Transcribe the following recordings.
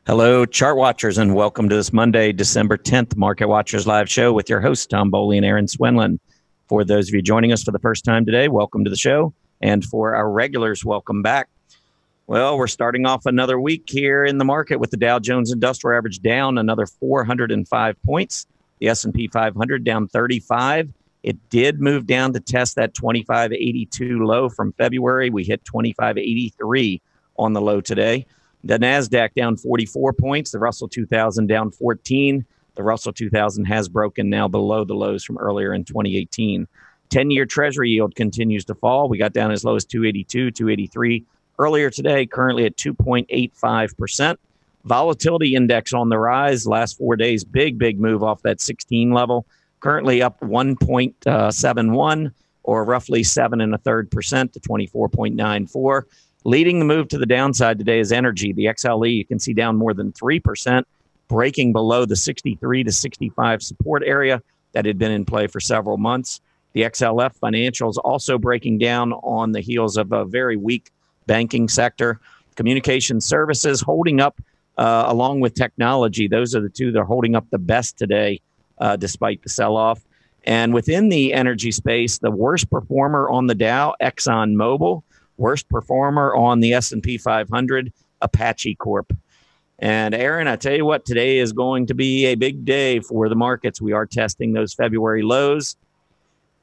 Hello, chart watchers, and welcome to this Monday, December 10th Market Watchers live show with your hosts, Tom Boley and Erin Swinlin. For those of you joining us for the first time today, welcome to the show. And for our regulars, welcome back. Well, we're starting off another week here in the market with the Dow Jones Industrial Average down another 405 points. The S&P 500 down 35. It did move down to test that 2582 low from February. We hit 2583 on the low today. The NASDAQ down 44 points. The Russell 2000 down 14. The Russell 2000 has broken now below the lows from earlier in 2018. 10-year Treasury yield continues to fall. We got down as low as 282, 283 earlier today, currently at 2.85%. Volatility index on the rise. Last 4 days, big move off that 16 level. Currently up 1.71 or roughly 7.33% to 24.94. Leading the move to the downside today is energy. The XLE, you can see down more than 3%, breaking below the 63 to 65 support area that had been in play for several months. The XLF financials also breaking down on the heels of a very weak banking sector. Communication services holding up along with technology. Those are the two that are holding up the best today despite the sell-off. And within the energy space, the worst performer on the Dow, ExxonMobil. Worst performer on the S&P 500, Apache Corp. And Erin, I tell you what, today is going to be a big day for the markets. We are testing those February lows.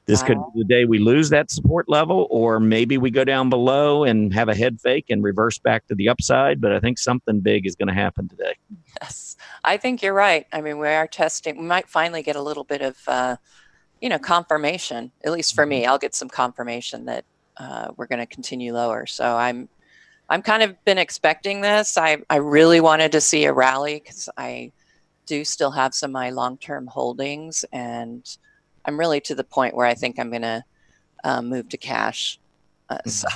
This could be the day we lose that support level, or maybe we go down below and have a head fake and reverse back to the upside. But I think something big is going to happen today. Yes, I think you're right. I mean, we are testing. We might finally get a little bit of, confirmation. At least for me, I'll get some confirmation that we're going to continue lower. So I'm kind of been expecting this. I really wanted to see a rally because I do still have some of my long-term holdings, and I'm really to the point where I think I'm going to move to cash. So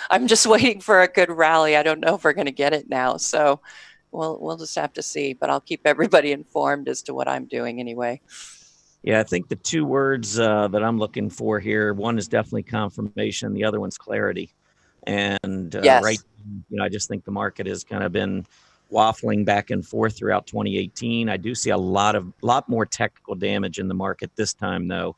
I'm just waiting for a good rally. I don't know if we're going to get it now. So we'll just have to see, but I'll keep everybody informed as to what I'm doing anyway. Yeah, I think the two words that I'm looking for here, one is definitely confirmation. The other one's clarity. And yes. Right, I just think the market has kind of been waffling back and forth throughout 2018. I do see a lot more technical damage in the market this time, though,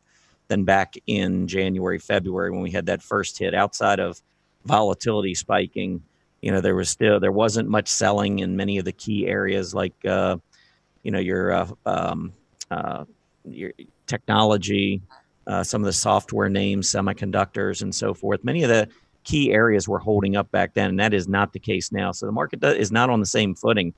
than back in January, February when we had that first hit. Outside of volatility spiking, there wasn't much selling in many of the key areas like your technology, some of the software names, semiconductors, and so forth. Many of the key areas were holding up back then, and that is not the case now. So the market is not on the same footing.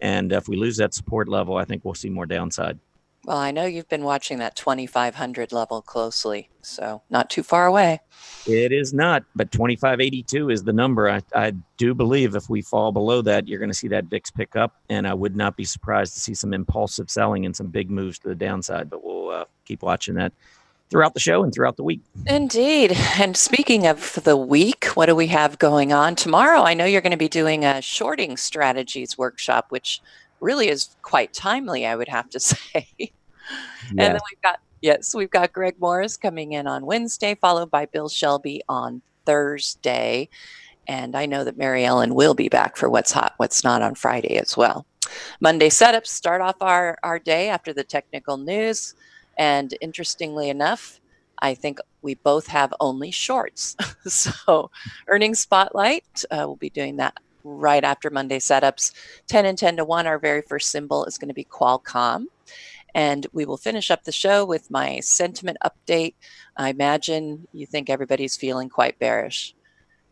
And if we lose that support level, I think we'll see more downside. Well, I know you've been watching that 2,500 level closely, so not too far away. It is not, but 2582 is the number. I do believe if we fall below that, you're going to see that VIX pick up, and I would not be surprised to see some impulsive selling and some big moves to the downside, but we'll keep watching that throughout the show and throughout the week. Indeed. And speaking of the week, what do we have going on tomorrow? I know you're going to be doing a shorting strategies workshop, which really is quite timely, I would have to say. Yes. And then we've got Greg Morris coming in on Wednesday, followed by Bill Shelby on Thursday. And I know that Mary Ellen will be back for What's Hot, What's Not on Friday as well. Monday setups start off our day after the technical news. And interestingly enough, I think we both have only shorts. So earnings spotlight, we'll be doing that right after Monday setups. 10 and 10 to 1, our very first symbol is going to be Qualcomm. And we will finish up the show with my sentiment update. I imagine you think everybody's feeling quite bearish.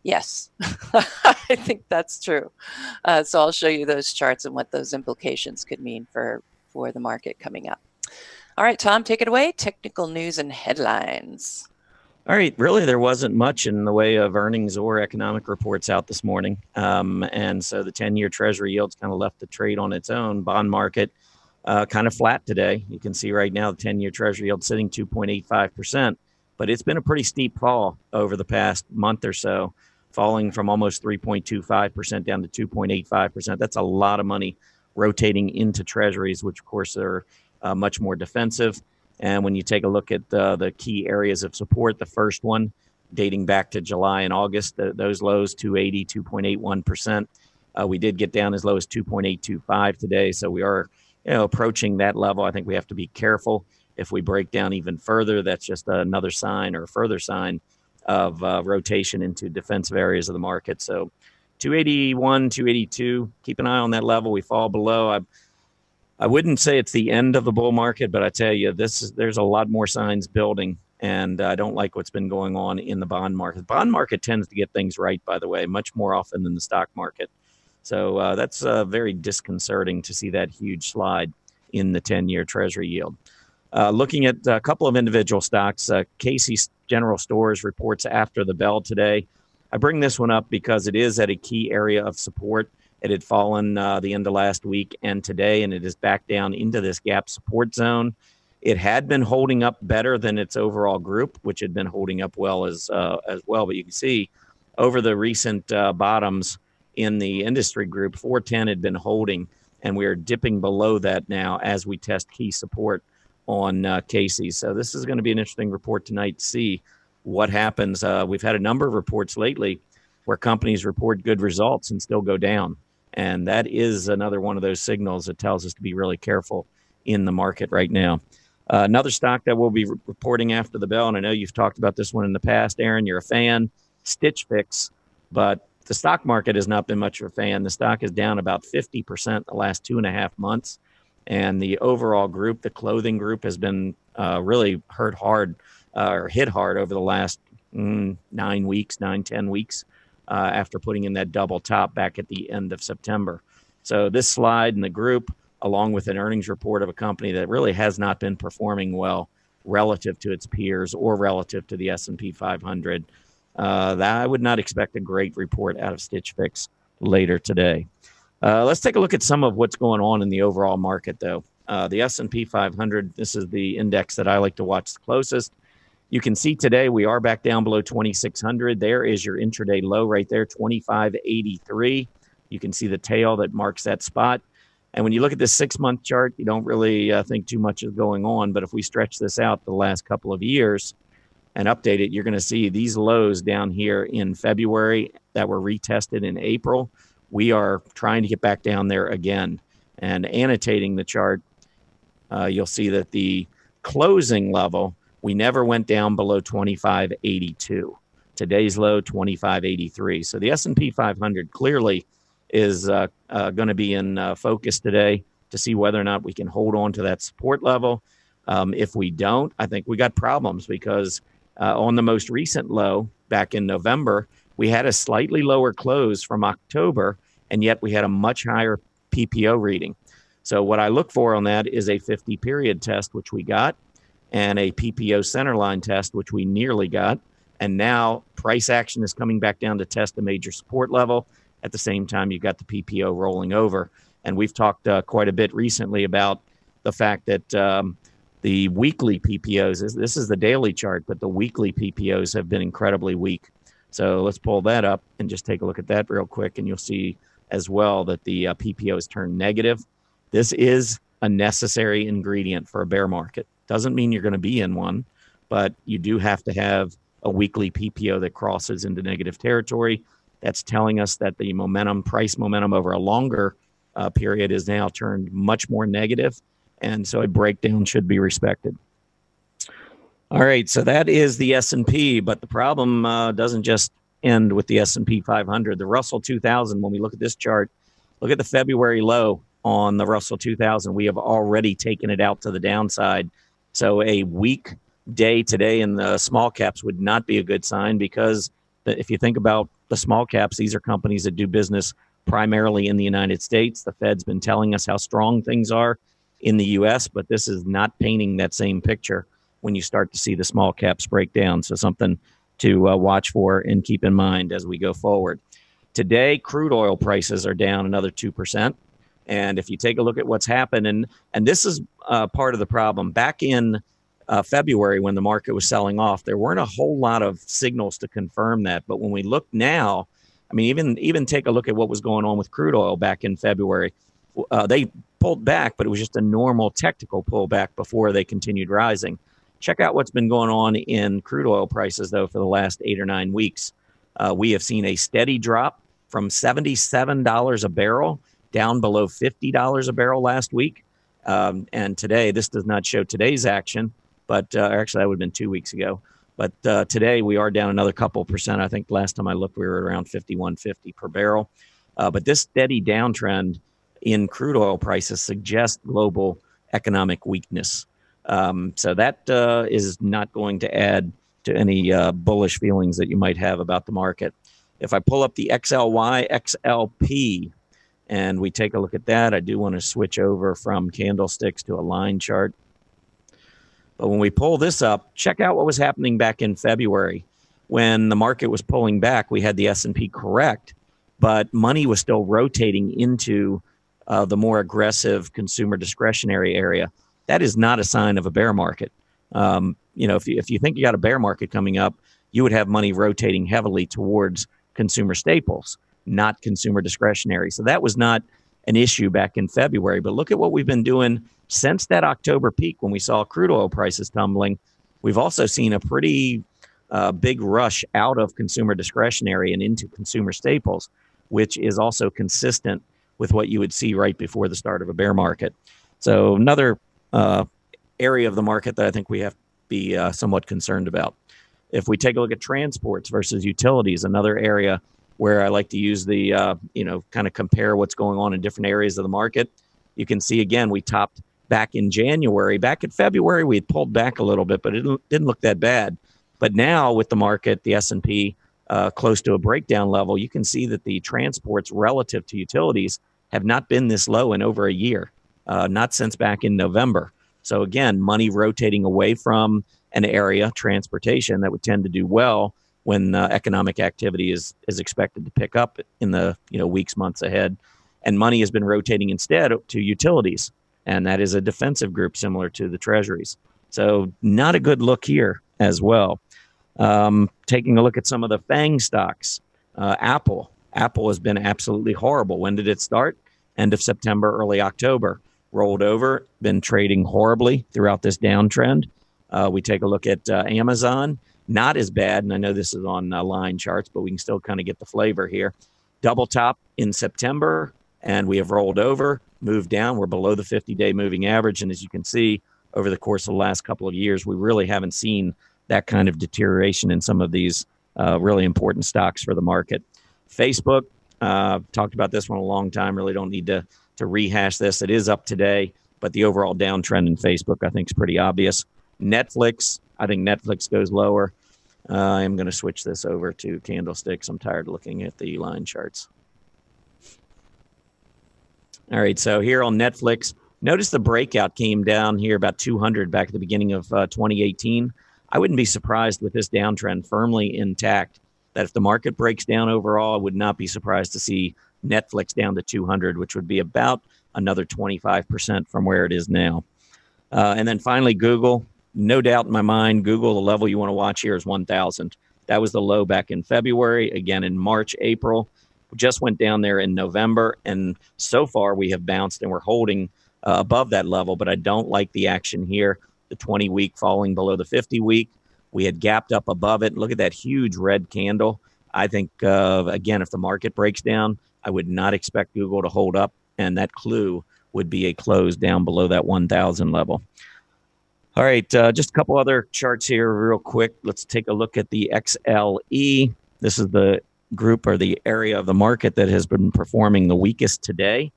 Yes, I think that's true. So I'll show you those charts and what those implications could mean for the market coming up. All right, Tom, take it away. Technical news and headlines. All right. Really, there wasn't much in the way of earnings or economic reports out this morning. And so the 10-year Treasury yield's kind of left the trade on its own. Bond market kind of flat today. You can see right now the 10-year Treasury yield sitting 2.85%. But it's been a pretty steep fall over the past month or so, falling from almost 3.25% down to 2.85%. That's a lot of money rotating into Treasuries, which, of course, are much more defensive. And when you take a look at the key areas of support, the first one dating back to July and August, those lows, 280, 2.81%. We did get down as low as 2.825 today, so we are approaching that level. I think we have to be careful. If we break down even further, that's just another sign or a further sign of rotation into defensive areas of the market. So 281, 282, keep an eye on that level. We fall below. I wouldn't say it's the end of the bull market, but I tell you, there's a lot more signs building, and I don't like what's been going on in the bond market. The bond market tends to get things right, by the way, much more often than the stock market. So that's very disconcerting to see that huge slide in the 10-year Treasury yield. Looking at a couple of individual stocks, Casey's General Stores reports after the bell today. I bring this one up because it is at a key area of support. It had fallen the end of last week and today, and it is back down into this gap support zone. It had been holding up better than its overall group, which had been holding up well as well. But you can see over the recent bottoms in the industry group, 410 had been holding, and we are dipping below that now as we test key support on Casey's. So this is going to be an interesting report tonight to see what happens. We've had a number of reports lately where companies report good results and still go down. And that is another one of those signals that tells us to be really careful in the market right now. Another stock that we'll be reporting after the bell, and I know you've talked about this one in the past, Erin, you're a fan, Stitch Fix, but the stock market has not been much of a fan. The stock is down about 50% the last 2.5 months. And the overall group, the clothing group, has been really hit hard over the last 10 weeks after putting in that double top back at the end of September. So this slide in the group, along with an earnings report of a company that really has not been performing well relative to its peers or relative to the S&P 500, that I would not expect a great report out of Stitch Fix later today. Let's take a look at some of what's going on in the overall market, though. The S&P 500, this is the index that I like to watch the closest. You can see today we are back down below 2,600. There is your intraday low right there, 2583. You can see the tail that marks that spot. And when you look at this 6-month chart, you don't really think too much is going on. But if we stretch this out the last couple of years and update it, you're going to see these lows down here in February that were retested in April. We are trying to get back down there again. And annotating the chart, you'll see that the closing level, we never went down below 2582. Today's low, 2583. So the S&P 500 clearly is going to be in focus today to see whether or not we can hold on to that support level. If we don't, I think we got problems because on the most recent low back in November, we had a slightly lower close from October, and yet we had a much higher PPO reading. So what I look for on that is a 50-period test, which we got, and a PPO centerline test, which we nearly got. And now price action is coming back down to test a major support level. At the same time, you've got the PPO rolling over. And we've talked quite a bit recently about the fact that the weekly PPOs, this is the daily chart, but the weekly PPOs have been incredibly weak. So let's pull that up and just take a look at that real quick. And you'll see as well that the PPOs turned negative. This is a necessary ingredient for a bear market. Doesn't mean you're going to be in one, but you do have to have a weekly PPO that crosses into negative territory. That's telling us that the momentum, price momentum over a longer period is now turned much more negative. And so a breakdown should be respected. All right, so that is the S&P, but the problem doesn't just end with the S&P 500. The Russell 2000, when we look at this chart, look at the February low on the Russell 2000. We have already taken it out to the downside. So a weak day today in the small caps would not be a good sign because if you think about the small caps, these are companies that do business primarily in the United States. The Fed's been telling us how strong things are in the U.S., but this is not painting that same picture when you start to see the small caps break down. So something to watch for and keep in mind as we go forward. Today, crude oil prices are down another 2%. And if you take a look at what's happened, and this is part of the problem, back in February when the market was selling off, there weren't a whole lot of signals to confirm that. But when we look now, I mean, even take a look at what was going on with crude oil back in February. They pulled back, but it was just a normal technical pullback before they continued rising. Check out what's been going on in crude oil prices, though, for the last 8 or 9 weeks. We have seen a steady drop from $77 a barrel down below $50 a barrel last week. And today, this does not show today's action, but actually that would have been 2 weeks ago. But today we are down another couple percent. I think last time I looked, we were around 51.50 per barrel. But this steady downtrend in crude oil prices suggests global economic weakness. So that is not going to add to any bullish feelings that you might have about the market. If I pull up the XLY, XLP, and we take a look at that, I do want to switch over from candlesticks to a line chart. But when we pull this up, check out what was happening back in February. When the market was pulling back, we had the S&P correct, but money was still rotating into the more aggressive consumer discretionary area. That is not a sign of a bear market. If you think you got a bear market coming up, you would have money rotating heavily towards consumer staples, not consumer discretionary. So that was not an issue back in February. But look at what we've been doing since that October peak when we saw crude oil prices tumbling. We've also seen a pretty big rush out of consumer discretionary and into consumer staples, which is also consistent with what you would see right before the start of a bear market. So another area of the market that I think we have to be somewhat concerned about. If we take a look at transports versus utilities, another area where I like to use the, kind of compare what's going on in different areas of the market. You can see, again, we topped back in January. Back in February, we had pulled back a little bit, but it didn't look that bad. But now with the market, the S&P close to a breakdown level, you can see that the transports relative to utilities have not been this low in over a year, not since back in November. So again, money rotating away from an area, transportation, that would tend to do well when economic activity is expected to pick up in the weeks, months ahead. And money has been rotating instead to utilities, and that is a defensive group similar to the treasuries. So not a good look here as well. Taking a look at some of the FANG stocks, Apple has been absolutely horrible. When did it start? End of September, early October. Rolled over, been trading horribly throughout this downtrend. We take a look at Amazon, not as bad, and I know this is on line charts, but we can still kind of get the flavor here. Double top in September, and we have rolled over, moved down. We're below the 50-day moving average, and as you can see, over the course of the last couple of years, we really haven't seen that kind of deterioration in some of these really important stocks for the market. Facebook, talked about this one a long time, really don't need to rehash this. It is up today, but the overall downtrend in Facebook, I think, is pretty obvious. Netflix, I think Netflix goes lower. I'm going to switch this over to candlesticks. I'm tired of looking at the line charts. All right, so here on Netflix, notice the breakout came down here about 200 back at the beginning of 2018. I wouldn't be surprised with this downtrend firmly intact that if the market breaks down overall, I would not be surprised to see Netflix down to 200, which would be about another 25% from where it is now. And then finally, Google. No doubt in my mind, Google, the level you want to watch here is 1,000. That was the low back in February, again in March, April. We just went down there in November, and so far we have bounced and we're holding above that level, but I don't like the action here. The 20-week falling below the 50-week. We had gapped up above it. Look at that huge red candle. I think, again, if the market breaks down, I would not expect Google to hold up, and that clue would be a close down below that 1,000 level. All right, just a couple other charts here real quick. Let's take a look at the XLE. This is the group or the area of the market that has been performing the weakest today.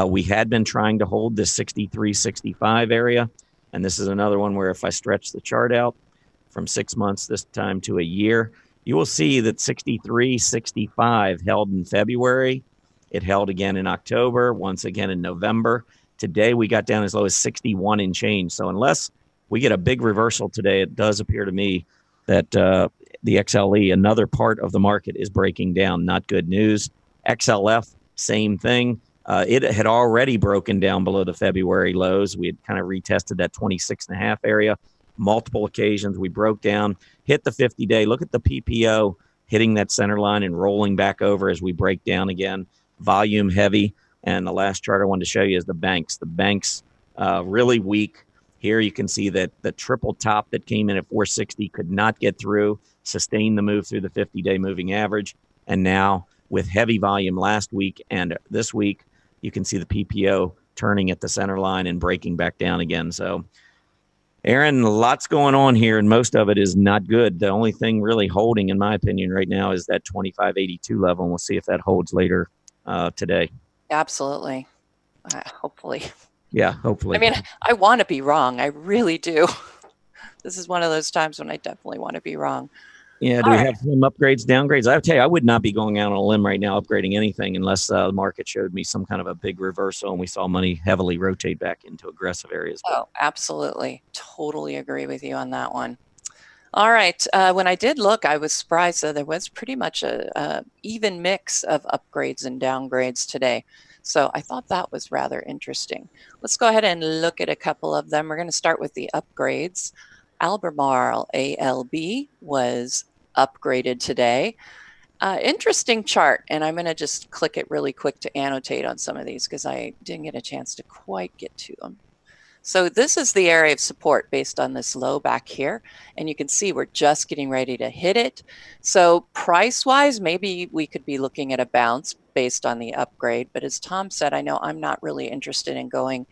We had been trying to hold this 63, 65 area, and this is another one where if I stretch the chart out from 6 months this time to a year, you will see that 63, 65 held in February. It held again in October, once again in November. Today, we got down as low as 61 and change. So unless we get a big reversal today, it does appear to me that the XLE, another part of the market, is breaking down. Not good news. XLF, same thing. It had already broken down below the February lows. We had kind of retested that 26.5 area. Multiple occasions we broke down, hit the 50-day. Look at the PPO hitting that center line and rolling back over as we break down again. Volume heavy. And the last chart I wanted to show you is the banks. The banks really weak. Here you can see that the triple top that came in at 460 could not get through, sustain the move through the 50-day moving average. And now with heavy volume last week and this week. You can see the PPO turning at the center line and breaking back down again. So, Erin, lots going on here, and most of it is not good. The only thing really holding, in my opinion, right now is that 2582 level, and we'll see if that holds later today. Absolutely. Hopefully. Yeah, hopefully. I mean, I want to be wrong. I really do. This is one of those times when I definitely want to be wrong. Yeah, do we have some upgrades, downgrades? I would tell you, I would not be going out on a limb right now upgrading anything unless the market showed me some kind of a big reversal and we saw money heavily rotate back into aggressive areas. Oh, absolutely. Totally agree with you on that one. All right. When I did look, I was surprised that there was pretty much a even mix of upgrades and downgrades today. So I thought that was rather interesting. Let's go ahead and look at a couple of them. We're going to start with the upgrades. Albemarle ALB was upgraded today. Interesting chart, and I'm going to just click it really quick to annotate on some of these because I didn't get a chance to quite get to them. So this is the area of support based on this low back here, and you can see we're just getting ready to hit it. So price-wise, maybe we could be looking at a bounce based on the upgrade, but as Tom said, I know I'm not really interested in going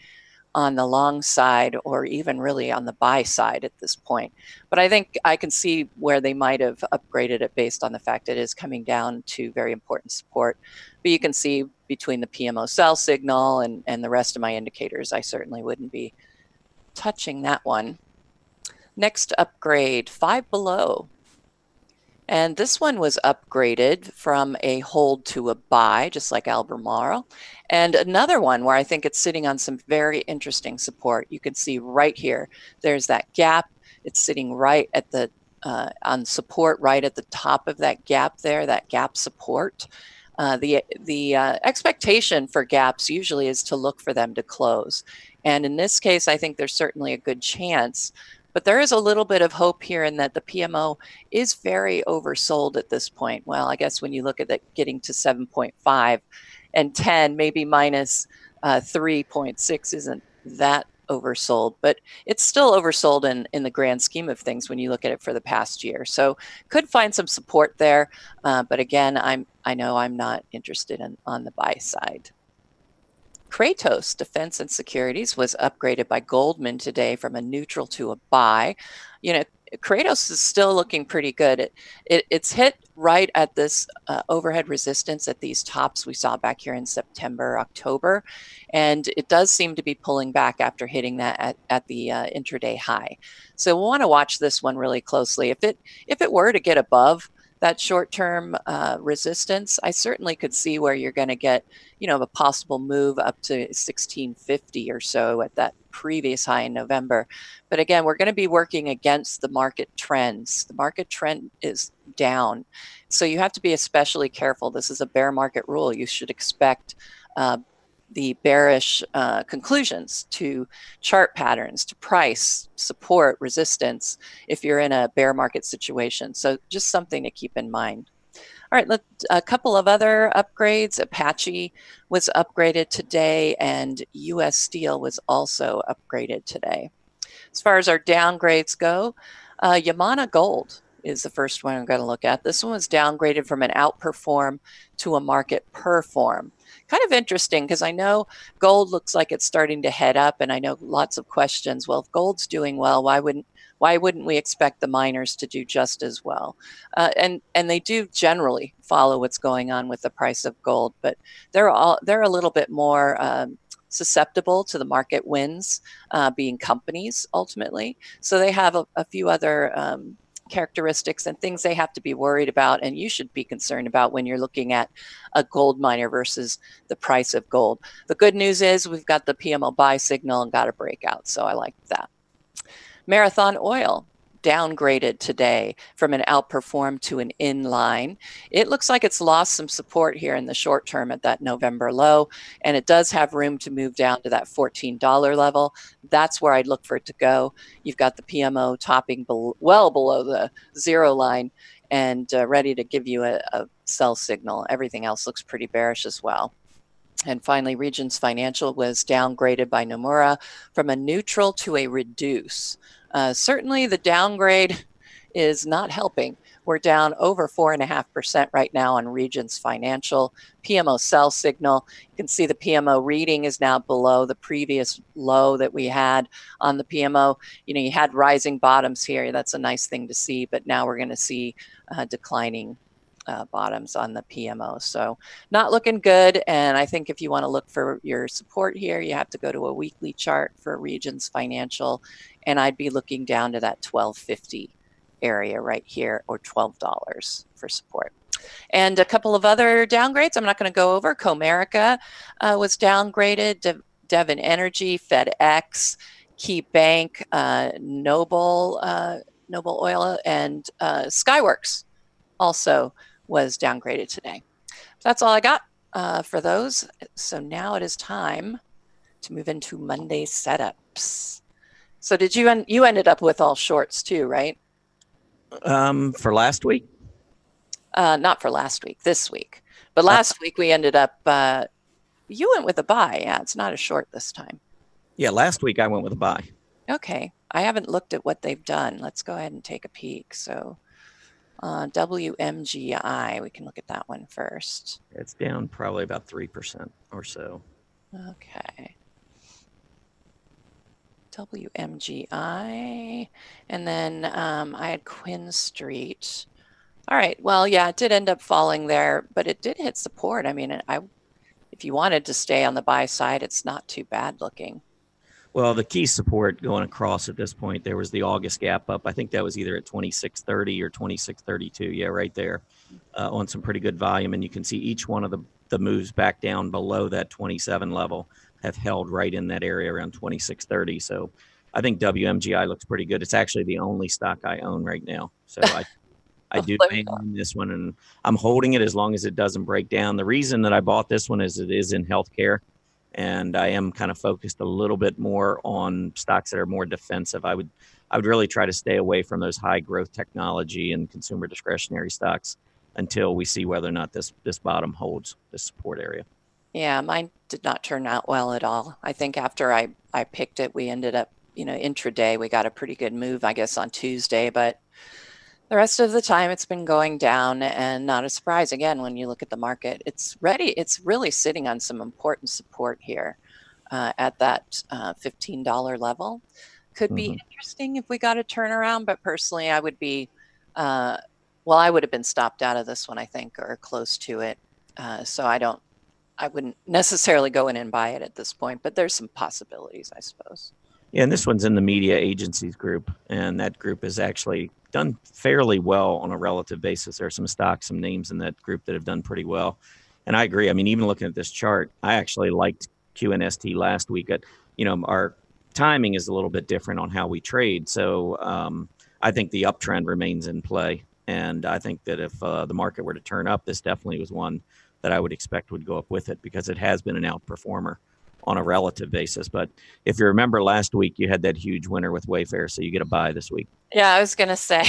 on the long side or even really on the buy side at this point. But I think I can see where they might have upgraded it based on the fact it is coming down to very important support. But you can see between the PMO sell signal and the rest of my indicators, I certainly wouldn't be touching that one. Next upgrade, Five Below. And this one was upgraded from a hold to a buy, just like Albemarle. And another one where I think it's sitting on some very interesting support. You can see right here, there's that gap. It's sitting right at the, on support right at the top of that gap there, that gap support. The expectation for gaps usually is to look for them to close. And in this case, I think there's certainly a good chance. But there is a little bit of hope here in that the PMO is very oversold at this point. Well, I guess when you look at it getting to 7.5 and 10, maybe minus 3.6 isn't that oversold, but it's still oversold in the grand scheme of things when you look at it for the past year. So could find some support there. But again, I know I'm not interested on the buy side. Kratos Defense and Securities was upgraded by Goldman today from a neutral to a buy. You know, Kratos is still looking pretty good. It's hit right at this overhead resistance at these tops we saw back here in September, October, and it does seem to be pulling back after hitting that at the intraday high. So we'll want to watch this one really closely. If it were to get above that short-term resistance, I certainly could see where you're going to get, you know, a possible move up to 1650 or so at that previous high in November. But again, we're going to be working against the market trends. The market trend is down. So you have to be especially careful. This is a bear market rule. You should expect the bearish conclusions to chart patterns, to price, support, resistance, if you're in a bear market situation. So just something to keep in mind. All right, a couple of other upgrades. Apache was upgraded today, and US Steel was also upgraded today. As far as our downgrades go, Yamana Gold is the first one I'm going to look at. This one was downgraded from an outperform to a market perform. Kind of interesting because I know gold looks like it's starting to head up, and I know lots of questions. Well, if gold's doing well, why wouldn't we expect the miners to do just as well? And they do generally follow what's going on with the price of gold, but they're a little bit more susceptible to the market wins, being companies ultimately. So they have a few other characteristics and things they have to be worried about, and you should be concerned about when you're looking at a gold miner versus the price of gold. The good news is we've got the PMO buy signal and got a breakout, so I like that. Marathon Oil downgraded today from an outperform to an inline. It looks like it's lost some support here in the short term at that November low, and it does have room to move down to that $14 level. That's where I'd look for it to go. You've got the PMO topping well below the zero line and ready to give you a sell signal. Everything else looks pretty bearish as well. And finally, Regions Financial was downgraded by Nomura from a neutral to a reduce. Certainly the downgrade is not helping We're down over 4.5% right now on Regions Financial. PMO sell signal. You can see the PMO reading is now below the previous low that we had on the PMO. You had rising bottoms here. That's a nice thing to see, but now we're going to see declining bottoms on the PMO. So not looking good. And I think if you want to look for your support here, you have to go to a weekly chart for Regions Financial. And I'd be looking down to that 12.50 area right here, or $12 for support. And a couple of other downgrades I'm not going to go over. Comerica was downgraded, Devon Energy, FedEx, Key Bank, Noble Oil, and Skyworks also was downgraded today. So that's all I got for those. So now it is time to move into Monday setups. So did you ended up with all shorts too, right? For last week? Not for last week, this week. But last week we ended up, you went with a buy. Yeah, it's not a short this time. Yeah, last week I went with a buy. Okay. I haven't looked at what they've done. Let's go ahead and take a peek. So WMGI, we can look at that one first. It's down probably about 3% or so. Okay. WMGI. And then I had Quinn Street. All right. Well, yeah, it did end up falling there, but it did hit support. I mean, if you wanted to stay on the buy side, it's not too bad looking. Well, the key support going across at this point, there was the August gap up. I think that was either at 26.30 or 26.32. Yeah, right there on some pretty good volume. And you can see each one of the moves back down below that 27 level have held right in that area around 26.30. So I think WMGI looks pretty good. It's actually the only stock I own right now. So I do own this one, and I'm holding it as long as it doesn't break down. The reason that I bought this one is it is in healthcare. And I am kind of focused a little bit more on stocks that are more defensive. I would really try to stay away from those high growth technology and consumer discretionary stocks until we see whether or not this bottom holds this support area. Yeah, mine did not turn out well at all. I think after I picked it, we ended up, intraday, we got a pretty good move, I guess, on Tuesday, but the rest of the time it's been going down, and not a surprise again when you look at the market. It's really sitting on some important support here at that $15 level. Could be interesting if we got a turnaround, but personally I would be, I would have been stopped out of this one, I think, or close to it. So I wouldn't necessarily go in and buy it at this point, but there's some possibilities, I suppose. Yeah, and this one's in the media agencies group, and that group has actually done fairly well on a relative basis. There are some stocks, some names in that group that have done pretty well. And I agree. I mean, even looking at this chart, I actually liked QNST last week. Our timing is a little bit different on how we trade. So I think the uptrend remains in play. And I think that if the market were to turn up, this definitely was one that I would expect would go up with it, because it has been an outperformer on a relative basis. But if you remember last week, you had that huge winner with Wayfair, so you get a buy this week. Yeah, I was going to say,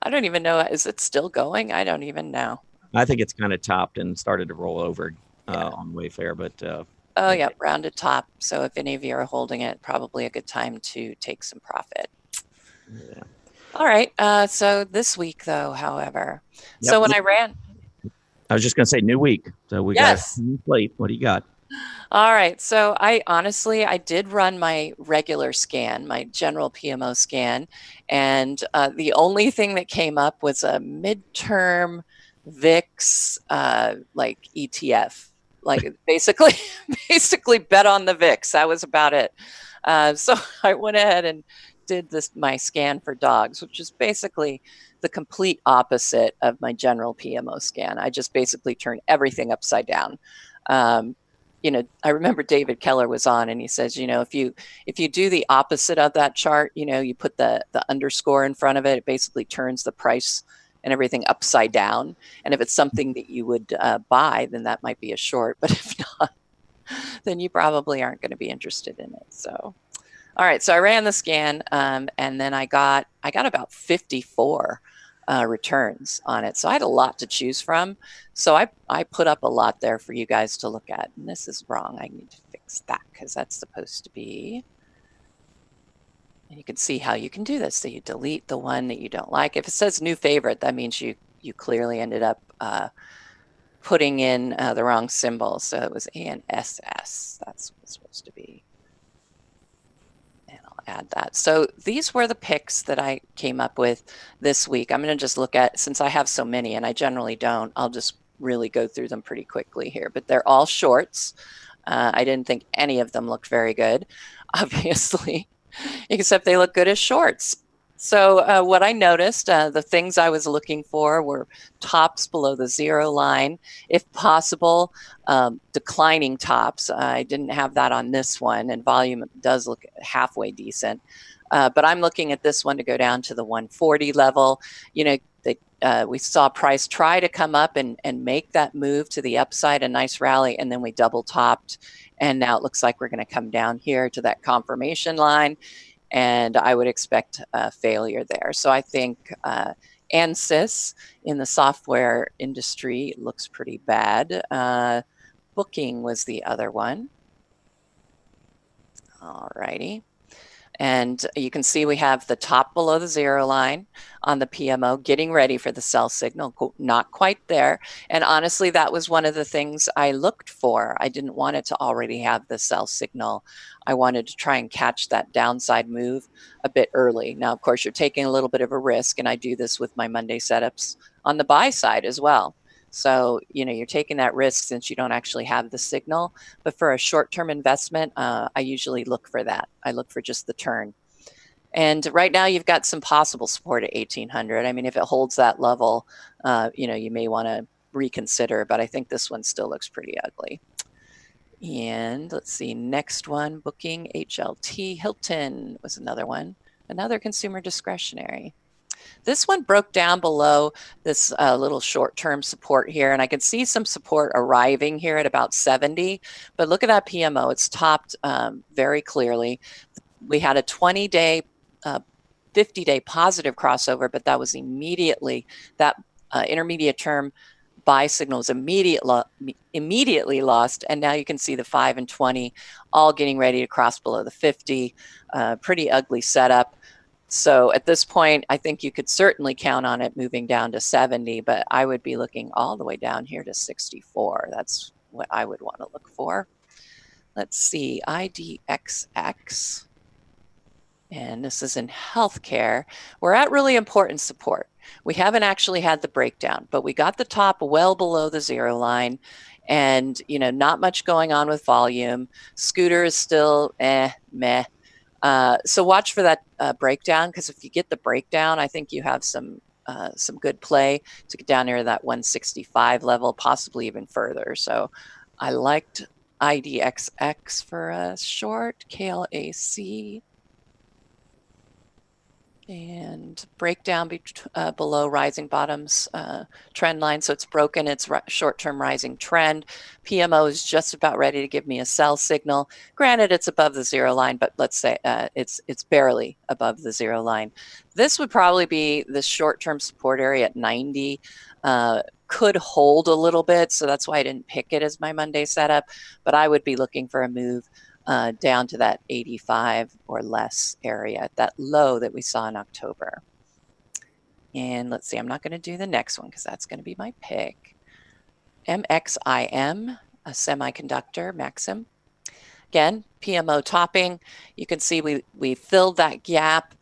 I don't even know. Is it still going? I don't even know. I think it's kind of topped and started to roll over on Wayfair. But yeah, rounded top. So if any of you are holding it, probably a good time to take some profit. Yeah. All right. So this week, though, however, so when I ran, I was just going to say new week. So we got a new plate. What do you got? All right. So I did run my regular scan, my general PMO scan, and the only thing that came up was a midterm VIX like ETF, like basically bet on the VIX. That was about it. So I went ahead and did my scan for dogs, which is basically the complete opposite of my general PMO scan. I just basically turned everything upside down. I remember David Keller was on, and he says, if you do the opposite of that chart, you put the underscore in front of it, it basically turns the price and everything upside down. And if it's something that you would buy, then that might be a short. But if not, then you probably aren't going to be interested in it. So, all right. So I ran the scan, and then I got about 54 returns on it. So I had a lot to choose from. So I put up a lot there for you guys to look at. And this is wrong. I need to fix that, because that's supposed to be And you can see how you can do this. So you delete the one that you don't like. If it says new favorite, that means you clearly ended up putting in the wrong symbol. So it was ANSS. That's what it's supposed to be. And I'll add that. So these were the picks that I came up with this week. I'm going to just look at, since I have so many and I generally don't, I'll just really go through them pretty quickly here. But they're all shorts. I didn't think any of them looked very good, obviously, except they look good as shorts. So what I noticed, the things I was looking for were tops below the zero line, if possible, declining tops. I didn't have that on this one, and volume does look halfway decent. But I'm looking at this one to go down to the 140 level. You know, we saw price try to come up and make that move to the upside, a nice rally, and then we double topped. And now it looks like we're going to come down here to that confirmation line. And I would expect a failure there. So I think ANSYS in the software industry looks pretty bad. Booking was the other one. All righty. And you can see we have the top below the zero line on the PMO getting ready for the sell signal, not quite there. And honestly, that was one of the things I looked for. I didn't want it to already have the sell signal. I wanted to try and catch that downside move a bit early. Now, of course, you're taking a little bit of a risk, and I do this with my Monday setups on the buy side as well. So, you know, you're taking that risk since you don't actually have the signal. But for a short-term investment, I usually look for that. I look for just the turn. And right now you've got some possible support at 1800. I mean, if it holds that level, you know, you may want to reconsider, but I think this one still looks pretty ugly. And let's see, next one, Booking, HLT, Hilton was another one, another consumer discretionary. This one broke down below this little short-term support here, and I can see some support arriving here at about 70, but look at that PMO. It's topped very clearly. We had a 20-day, 50-day positive crossover, but that was immediately, that intermediate term buy signal was immediately lost, and now you can see the 5 and 20 all getting ready to cross below the 50. Pretty ugly setup. So at this point, I think you could certainly count on it moving down to 70, but I would be looking all the way down here to 64. That's what I would want to look for. Let's see, IDXX. And this is in healthcare. We're at really important support. We haven't actually had the breakdown, but we got the top well below the zero line, and, you know, not much going on with volume. Scooter is still meh. So watch for that breakdown, because if you get the breakdown, I think you have some good play to get down near that 165 level, possibly even further. So I liked IDXX for a short, KLAC. And breakdown below rising bottoms trend line. So it's broken its short-term rising trend. PMO is just about ready to give me a sell signal. Granted, it's above the zero line, but let's say it's barely above the zero line. This would probably be the short-term support area at 90. Could hold a little bit, so that's why I didn't pick it as my Monday setup. But I would be looking for a move down to that 85 or less area, that low that we saw in October. And let's see, I'm not going to do the next one because that's going to be my pick. MXIM, a semiconductor, Maxim. Again, PMO topping. You can see we filled that gap,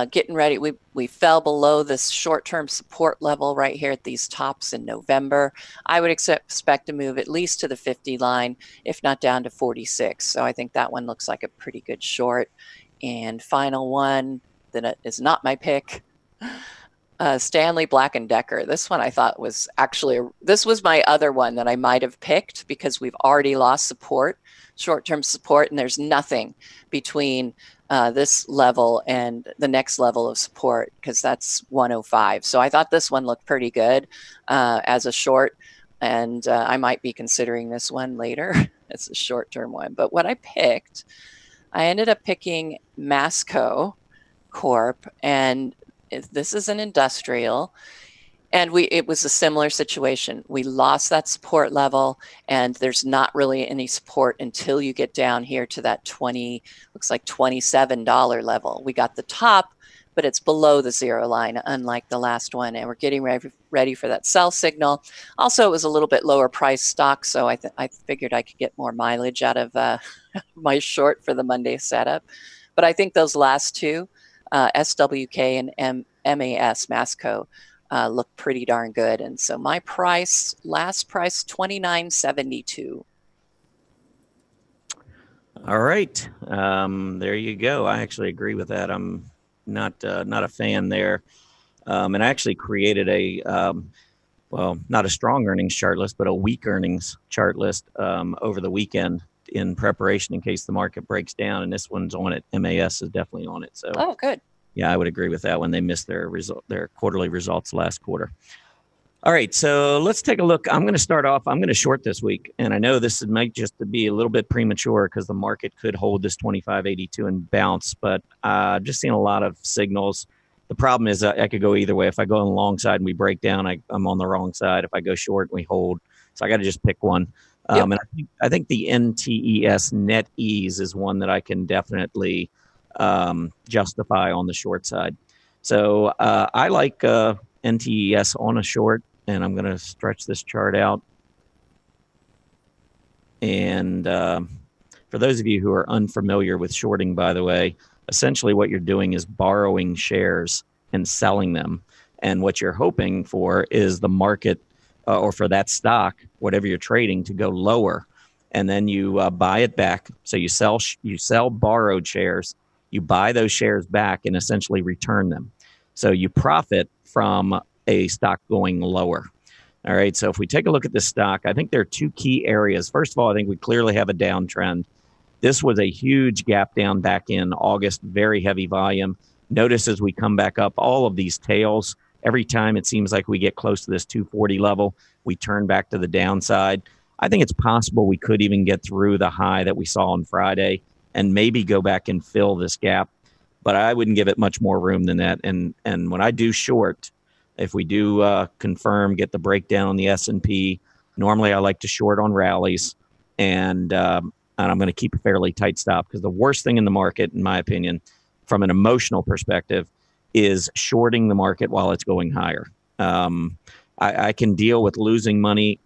getting ready. We fell below this short-term support level right here at these tops in November. I would expect to move at least to the 50 line, if not down to 46. So I think that one looks like a pretty good short. And final one that is not my pick, Stanley Black & Decker. This one I thought was actually, this was my other one that I might have picked because we've already lost support, short-term support, and there's nothing between this level and the next level of support, because that's 105. So I thought this one looked pretty good as a short, and I might be considering this one later. It's a short-term one. But what I picked, I ended up picking Masco Corp, and this is an industrial. And it was a similar situation. We lost that support level, and there's not really any support until you get down here to that looks like $27 level. We got the top, but it's below the zero line, unlike the last one, and we're getting ready for that sell signal. Also, it was a little bit lower price stock, so I figured I could get more mileage out of my short for the Monday setup. But I think those last two, SWK and MAS, Masco, look pretty darn good. And so my last price, $29.72. All right. There you go. I actually agree with that. I'm not a fan there. And I actually created well, not a strong earnings chart list, but a weak earnings chart list over the weekend in preparation in case the market breaks down. And this one's on it. MAS is definitely on it. So, oh, good. Yeah, I would agree with that when they missed their quarterly results last quarter. All right, so let's take a look. I'm going to start off. I'm going to short this week, and I know this might just be a little bit premature because the market could hold this 25.82 and bounce, but I've just seen a lot of signals. The problem is I could go either way. If I go on the long side and we break down, I'm on the wrong side. If I go short and we hold, so I got to just pick one. Yep. And I think the NTES net ease is one that I can definitely justify on the short side. So I like NTES on a short, and I'm going to stretch this chart out. And for those of you who are unfamiliar with shorting, by the way, essentially what you're doing is borrowing shares and selling them. And what you're hoping for is the market or for that stock, whatever you're trading, to go lower. And then you buy it back. So you sell borrowed shares. You buy those shares back and essentially return them. So you profit from a stock going lower. All right. So if we take a look at this stock, I think there are two key areas. First of all, I think we clearly have a downtrend. This was a huge gap down back in August, very heavy volume. Notice as we come back up, all of these tails, every time it seems like we get close to this 240 level, we turn back to the downside. I think it's possible we could even get through the high that we saw on Friday and maybe go back and fill this gap. But I wouldn't give it much more room than that. And when I do short, if we do confirm, get the breakdown on the S&P, normally I like to short on rallies. And I'm going to keep a fairly tight stop because the worst thing in the market, in my opinion, from an emotional perspective, is shorting the market while it's going higher. I can deal with losing money,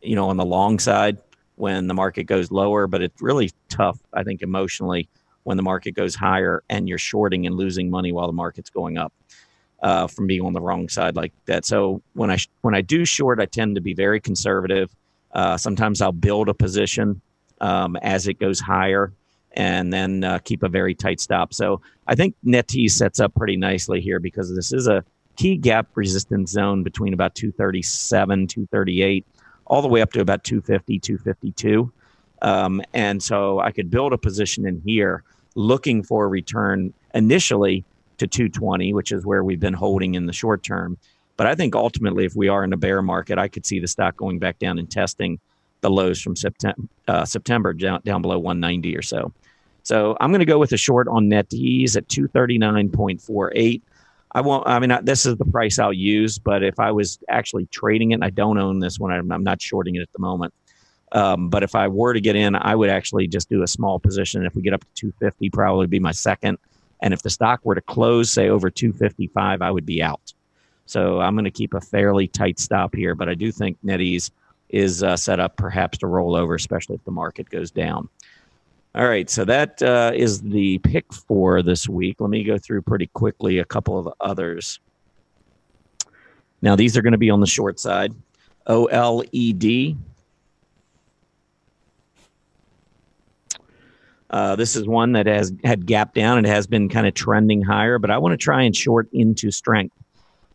on the long side when the market goes lower, but it's really tough, I think, emotionally when the market goes higher and you're shorting and losing money while the market's going up from being on the wrong side like that. So when I do short, I tend to be very conservative. Sometimes I'll build a position as it goes higher and then keep a very tight stop. So I think NetEase sets up pretty nicely here because this is a key gap resistance zone between about 237, 238, all the way up to about 250, 252. And so I could build a position in here looking for a return initially to 220, which is where we've been holding in the short term. But I think ultimately, if we are in a bear market, I could see the stock going back down and testing the lows from September down below 190 or so. So I'm going to go with a short on NetEase at 239.48. This is the price I'll use, but if I was actually trading it, and I don't own this one, I'm not shorting it at the moment. But if I were to get in, I would actually just do a small position. If we get up to 250, probably be my second. And if the stock were to close, say, over 255, I would be out. So I'm going to keep a fairly tight stop here. But I do think NetEase is set up perhaps to roll over, especially if the market goes down. All right, so that is the pick for this week. Let me go through pretty quickly a couple of others. Now, these are going to be on the short side. OLED. This is one that has had gap down. It has been kind of trending higher, but I want to try and short into strength.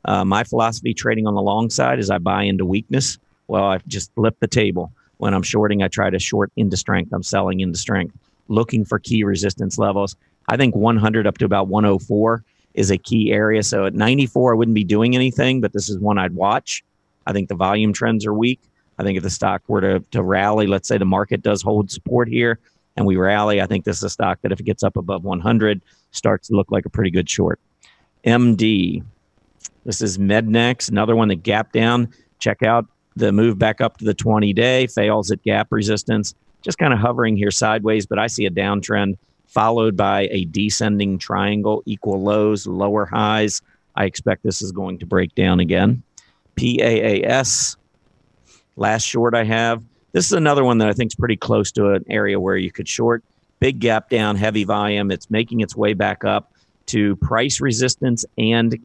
My philosophy trading on the long side is I buy into weakness. Well, I just flip the table. When I'm shorting, I try to short into strength. I'm selling into strength, looking for key resistance levels. I think 100 up to about 104 is a key area. So at 94, I wouldn't be doing anything, but this is one I'd watch. I think the volume trends are weak. I think if the stock were to rally, let's say the market does hold support here and we rally, I think this is a stock that if it gets up above 100, starts to look like a pretty good short. MD. This is Mednex, another one that gapped down. Check out the move back up to the 20-day, fails at gap resistance, just kind of hovering here sideways, but I see a downtrend followed by a descending triangle, equal lows, lower highs. I expect this is going to break down again. PAAS, last short I have. This is another one that I think is pretty close to an area where you could short. Big gap down, heavy volume. It's making its way back up to price resistance and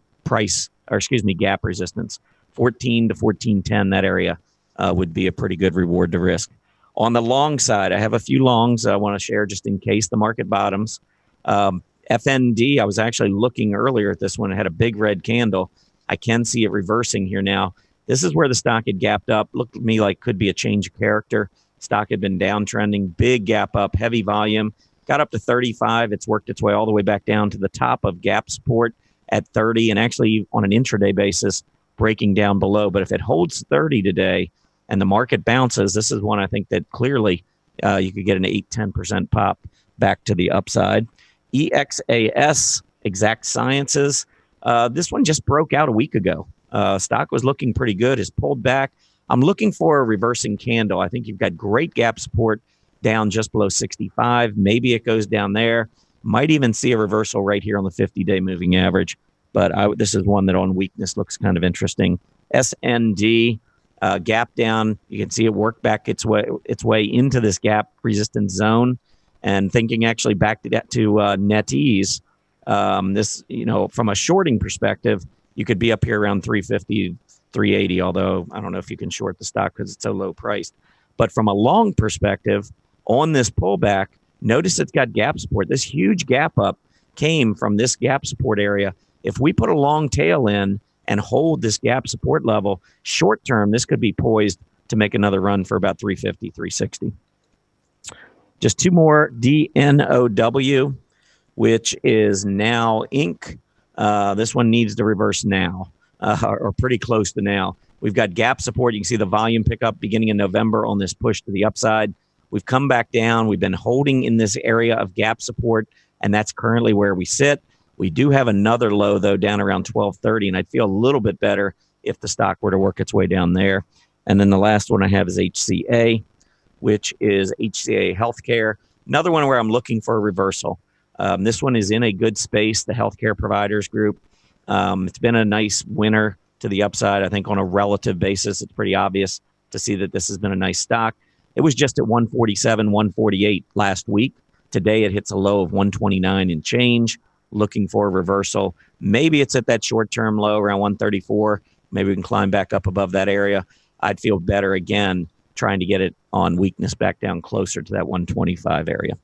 gap resistance. 14 to 14.10, that area would be a pretty good reward to risk. On the long side, I have a few longs I want to share just in case the market bottoms. FND, I was actually looking earlier at this one. It had a big red candle. I can see it reversing here now. This is where the stock had gapped up. Looked to me like could be a change of character. Stock had been downtrending, big gap up, heavy volume. Got up to 35. It's worked its way all the way back down to the top of gap support at 30, and actually on an intraday basis, breaking down below. But if it holds 30 today and the market bounces, this is one I think that clearly you could get an 8-10% pop back to the upside. EXAS, Exact Sciences. This one just broke out a week ago. Stock was looking pretty good, has pulled back. I'm looking for a reversing candle. I think you've got great gap support down just below 65. Maybe it goes down there. Might even see a reversal right here on the 50-day moving average. But this is one that on weakness looks kind of interesting. SND, gap down. You can see it work back its way into this gap resistance zone. And thinking actually back to NetEase, this, from a shorting perspective, you could be up here around 350, 380, although I don't know if you can short the stock because it's so low priced. But from a long perspective, on this pullback, notice it's got gap support. This huge gap up came from this gap support area. If we put a long tail in and hold this gap support level, short term, this could be poised to make another run for about 350, 360. Just two more. DNOW, which is Now Inc. This one needs to reverse now, or pretty close to now. We've got gap support. You can see the volume pick up beginning in November on this push to the upside. We've come back down. We've been holding in this area of gap support, and that's currently where we sit. We do have another low, though, down around 1230, and I'd feel a little bit better if the stock were to work its way down there. And then the last one I have is HCA, which is HCA Healthcare. Another one where I'm looking for a reversal. This one is in a good space, the healthcare providers group. It's been a nice winner to the upside. I think on a relative basis, it's pretty obvious to see that this has been a nice stock. It was just at 147, 148 last week. Today, it hits a low of 129 and change, looking for a reversal. Maybe it's at that short-term low around 134. Maybe we can climb back up above that area. I'd feel better, again, trying to get it on weakness back down closer to that 125 area.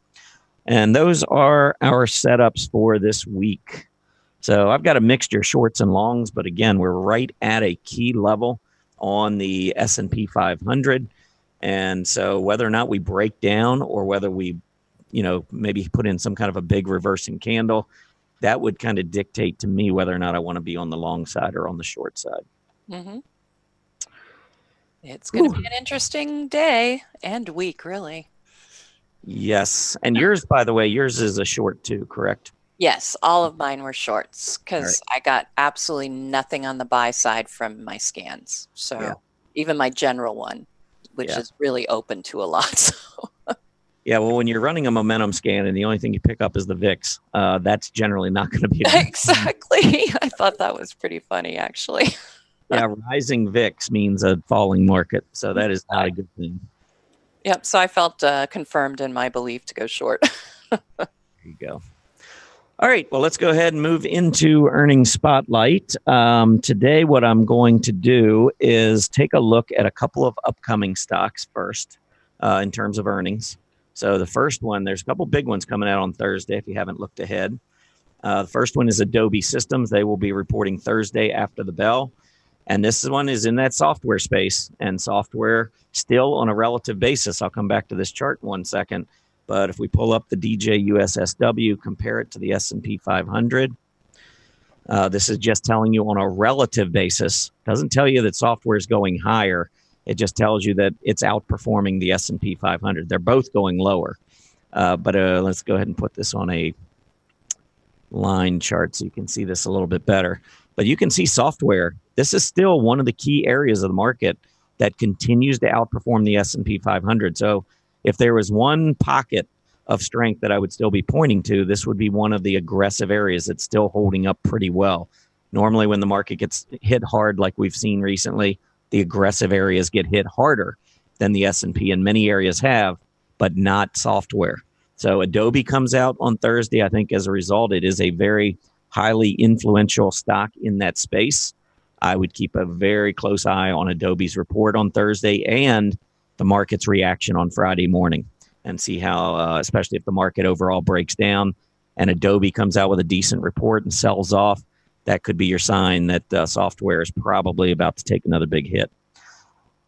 And those are our setups for this week. So I've got a mixture of shorts and longs, but again, we're right at a key level on the S&P 500. And so whether or not we break down or whether we, maybe put in some kind of a big reversing candle, that would kind of dictate to me whether or not I want to be on the long side or on the short side. Mm-hmm. It's going to be an interesting day and week, really. Yes. And yours, by the way, yours is a short too, correct? Yes, all of mine were shorts because I got absolutely nothing on the buy side from my scans. So even my general one, which is really open to a lot. So. Yeah, well, when you're running a momentum scan and the only thing you pick up is the VIX, that's generally not going to be exactly. I thought that was pretty funny, actually. Yeah, rising VIX means a falling market, so that is not a good thing. Yep. So I felt confirmed in my belief to go short. There you go. All right. Well, let's go ahead and move into earnings spotlight. Today, what I'm going to do is take a look at a couple of upcoming stocks first in terms of earnings. So the first one, there's a couple big ones coming out on Thursday if you haven't looked ahead. The first one is Adobe Systems. They will be reporting Thursday after the bell. And this one is in that software space, and software still on a relative basis. I'll come back to this chart in 1 second. But if we pull up the DJUSSW, compare it to the S&P 500, this is just telling you on a relative basis. Doesn't tell you that software is going higher. It just tells you that it's outperforming the S&P 500. They're both going lower. But let's go ahead and put this on a line chart so you can see this a little bit better. But you can see software. This is still one of the key areas of the market that continues to outperform the S&P 500. So if there was one pocket of strength that I would still be pointing to, this would be one of the aggressive areas that's still holding up pretty well. Normally when the market gets hit hard like we've seen recently, the aggressive areas get hit harder than the S&P, and many areas have, but not software. So Adobe comes out on Thursday. I think as a result, it is a very highly influential stock in that space. I would keep a very close eye on Adobe's report on Thursday and the market's reaction on Friday morning, and see how, especially if the market overall breaks down and Adobe comes out with a decent report and sells off, that could be your sign that software is probably about to take another big hit.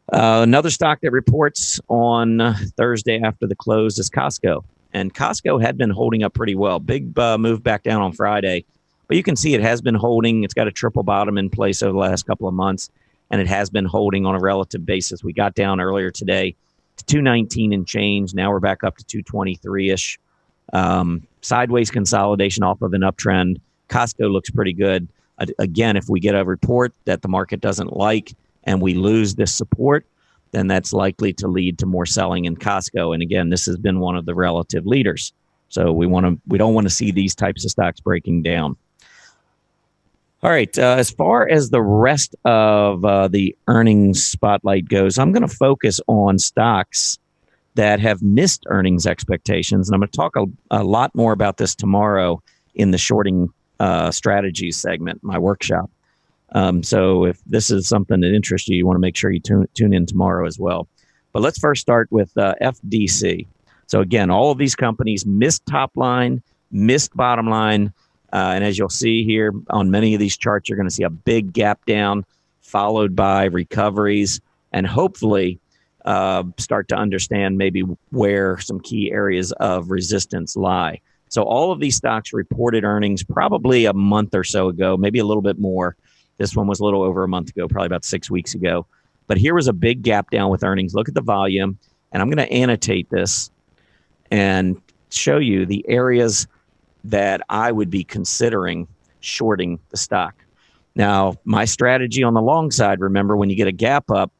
Another stock that reports on Thursday after the close is Costco. And Costco had been holding up pretty well. Big move back down on Friday. But you can see it has been holding. It's got a triple bottom in place over the last couple of months, and it has been holding on a relative basis. We got down earlier today to 219 and change. Now we're back up to 223-ish. Sideways consolidation off of an uptrend. Costco looks pretty good. Again, if we get a report that the market doesn't like and we lose this support, then that's likely to lead to more selling in Costco. And again, this has been one of the relative leaders. So we don't want to see these types of stocks breaking down. All right, as far as the rest of the earnings spotlight goes, I'm going to focus on stocks that have missed earnings expectations. And I'm going to talk a lot more about this tomorrow in the shorting strategies segment, my workshop. So if this is something that interests you, you want to make sure you tune in tomorrow as well. But let's first start with FDC. So again, all of these companies missed top line, missed bottom line. And as you'll see here on many of these charts, you're going to see a big gap down followed by recoveries, and hopefully start to understand maybe where some key areas of resistance lie. So all of these stocks reported earnings probably a month or so ago, maybe a little bit more. This one was a little over a month ago, probably about 6 weeks ago. But here was a big gap down with earnings. Look at the volume, and I'm going to annotate this and show you the areas that I would be considering shorting the stock. Now, my strategy on the long side, remember, when you get a gap up,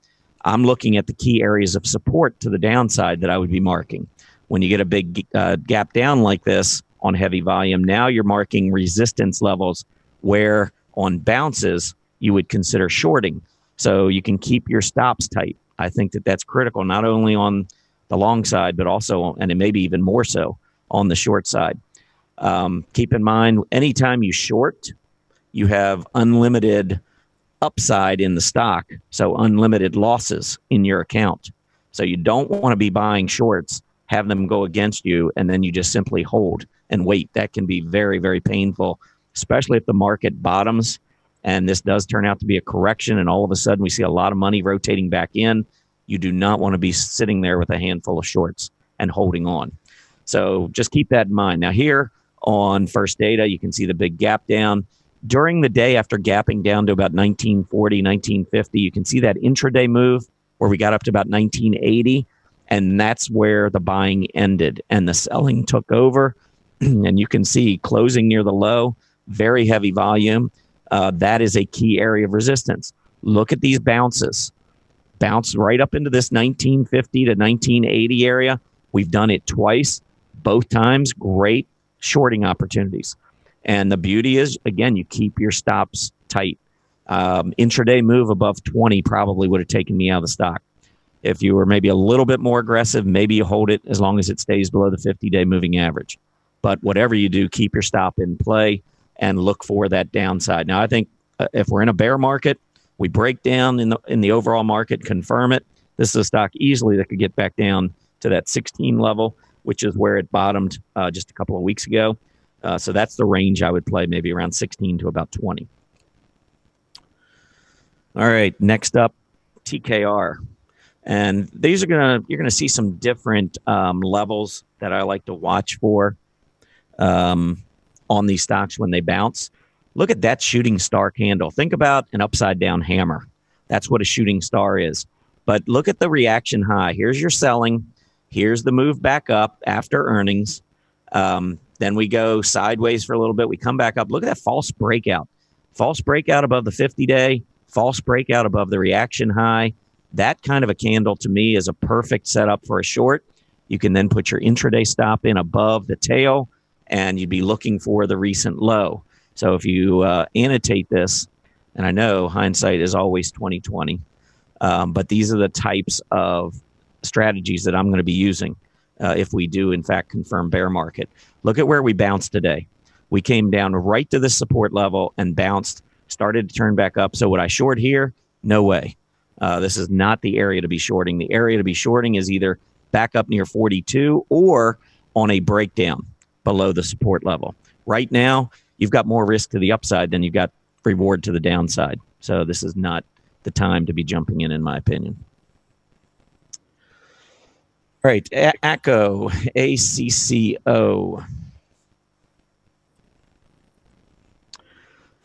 I'm looking at the key areas of support to the downside that I would be marking. When you get a big gap down like this on heavy volume, now you're marking resistance levels where on bounces you would consider shorting. So you can keep your stops tight. I think that that's critical, not only on the long side, but also, and it may be even more so, on the short side. Keep in mind, anytime you short, you have unlimited upside in the stock, so unlimited losses in your account. So you don't want to be buying shorts, have them go against you, and then you just simply hold and wait. That can be very, very painful, especially if the market bottoms and this does turn out to be a correction and all of a sudden we see a lot of money rotating back in. You do not want to be sitting there with a handful of shorts and holding on. So just keep that in mind. Now here on First Data, you can see the big gap down. During the day, after gapping down to about 1940, 1950, you can see that intraday move where we got up to about 1980, and that's where the buying ended and the selling took over. And you can see closing near the low, very heavy volume. That is a key area of resistance. Look at these bounces. Bounce right up into this 1950 to 1980 area. We've done it twice, both times. Great shorting opportunities. And the beauty is, again, you keep your stops tight. Intraday move above 20 probably would have taken me out of the stock. If you were maybe a little bit more aggressive, maybe you hold it as long as it stays below the 50-day moving average. But whatever you do, keep your stop in play and look for that downside. Now, I think if we're in a bear market, we break down in the overall market, confirm it. This is a stock easily that could get back down to that 16 level, which is where it bottomed just a couple of weeks ago. So that's the range I would play, maybe around 16 to about 20. All right, next up, TKR. And these are you're gonna see some different levels that I like to watch for on these stocks when they bounce. Look at that shooting star candle. Think about an upside down hammer. That's what a shooting star is. But look at the reaction high. Here's your selling. Here's the move back up after earnings. Then we go sideways for a little bit. We come back up. Look at that false breakout. false breakout above the 50-day, false breakout above the reaction high. That kind of a candle to me is a perfect setup for a short. You can then put your intraday stop in above the tail, and you'd be looking for the recent low. So if you annotate this, and I know hindsight is always 20/20, but these are the types of strategies that I'm going to be using if we do, in fact, confirm bear market. Look at where we bounced today. We came down right to the support level and bounced, started to turn back up. So would I short here? No way. This is not the area to be shorting. The area to be shorting is either back up near 42 or on a breakdown below the support level. Right now, you've got more risk to the upside than you've got reward to the downside. So this is not the time to be jumping in my opinion. All right, ACCO, ACCO.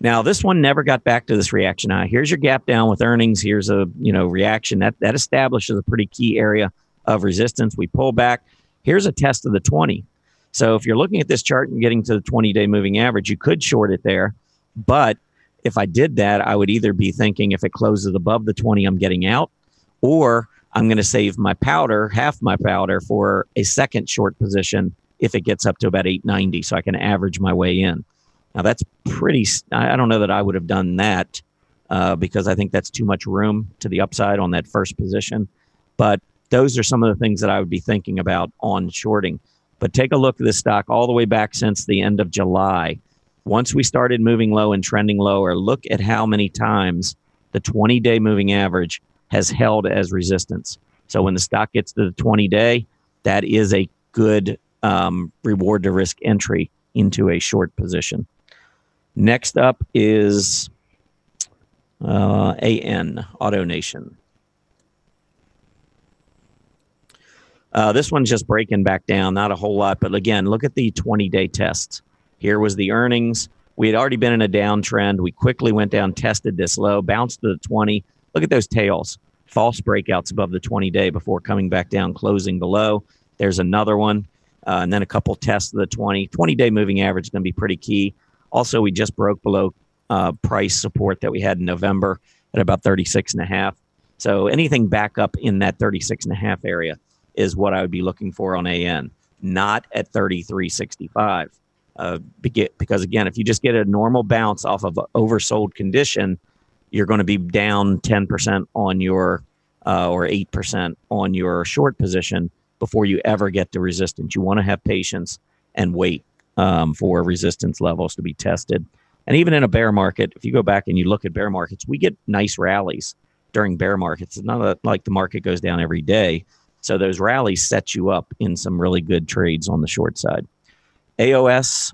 Now, this one never got back to this reaction high. Here's your gap down with earnings. Here's a reaction. That establishes a pretty key area of resistance. We pull back. Here's a test of the 20. So if you're looking at this chart and getting to the 20-day moving average, you could short it there. But if I did that, I would either be thinking if it closes above the 20, I'm getting out, or I'm going to save my powder, half my powder, for a second short position if it gets up to about 890, so I can average my way in. Now, that's pretty, I don't know that I would have done that because I think that's too much room to the upside on that first position. But those are some of the things that I would be thinking about on shorting. But take a look at this stock all the way back since the end of July. Once we started moving low and trending lower, look at how many times the 20-day moving average has held as resistance. So when the stock gets to the 20-day, that is a good reward to risk entry into a short position. Next up is AN, AutoNation. This one's just breaking back down, not a whole lot. But again, look at the 20-day tests. Here was the earnings. We had already been in a downtrend. We quickly went down, tested this low, bounced to the 20. Look at those tails. False breakouts above the 20-day before coming back down, closing below. There's another one. And then a couple tests of the 20. 20-day moving average is going to be pretty key. Also, we just broke below price support that we had in November at about 36.5. So anything back up in that 36.5 area is what I would be looking for on AN, not at 33.65. Because, again, if you just get a normal bounce off of an oversold condition, you're going to be down 10% on your or 8% on your short position before you ever get to resistance. You want to have patience and wait for resistance levels to be tested. And even in a bear market, if you go back and you look at bear markets, we get nice rallies during bear markets. It's not like the market goes down every day. So those rallies set you up in some really good trades on the short side. AOS,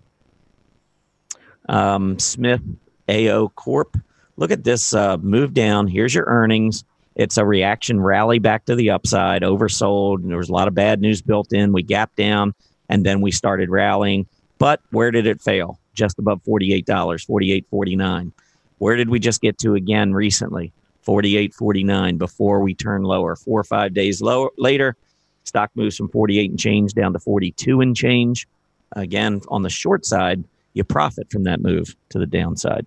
Smith, AO Corp. Look at this move down. Here's your earnings. It's a reaction rally back to the upside, oversold, and there was a lot of bad news built in. We gapped down, and then we started rallying. But where did it fail? Just above $48, $48.49. Where did we just get to again recently? $48.49 before we turn lower. 4 or 5 days later, stock moves from 48 and change down to 42 and change. Again, on the short side, you profit from that move to the downside.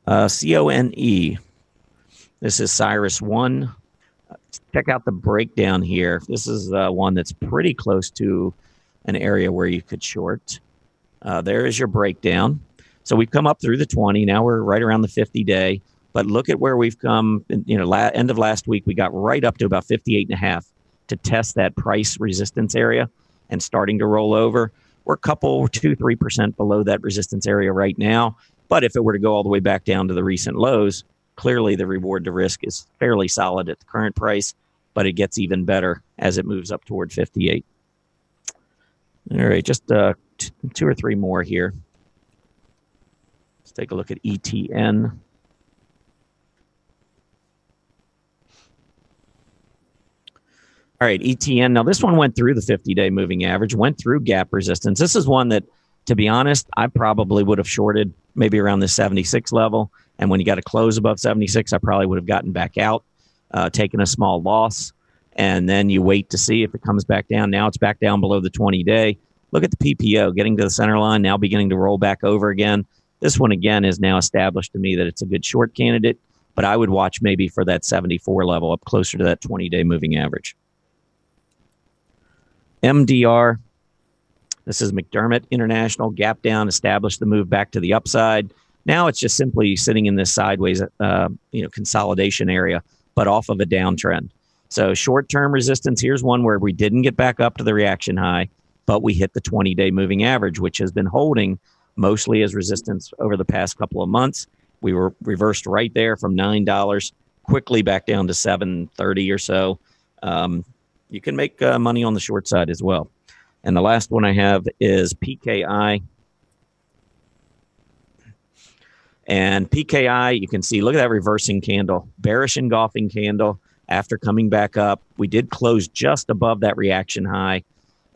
CONE. This is Cyrus 1. Check out the breakdown here. This is one that's pretty close to an area where you could short. There is your breakdown. So we've come up through the 20. Now we're right around the 50-day. But look at where we've come. End of last week, we got right up to about 58.5 to test that price resistance area and starting to roll over. We're a couple, 2-3% below that resistance area right now. But if it were to go all the way back down to the recent lows, clearly the reward to risk is fairly solid at the current price, but it gets even better as it moves up toward 58. All right, just 2 or 3 more here. Let's take a look at ETN. All right, ETN. Now, this one went through the 50-day moving average, went through gap resistance. This is one that, to be honest, I probably would have shorted maybe around the 76 level. And when you got to close above 76, I probably would have gotten back out, taken a small loss. And then you wait to see if it comes back down. Now it's back down below the 20-day. Look at the PPO getting to the center line, now beginning to roll back over again. This one, again, is now established to me that it's a good short candidate, but I would watch maybe for that 74 level up closer to that 20-day moving average. MDR, this is McDermott International, gap down, established the move back to the upside. Now it's just simply sitting in this sideways, consolidation area, but off of a downtrend. So short-term resistance, here's one where we didn't get back up to the reaction high, but we hit the 20-day moving average, which has been holding mostly as resistance over the past couple of months. We were reversed right there from $9, quickly back down to $7.30 or so. You can make money on the short side as well. And the last one I have is PKI. And PKI, you can see, look at that reversing candle, bearish engulfing candle. After coming back up, we did close just above that reaction high.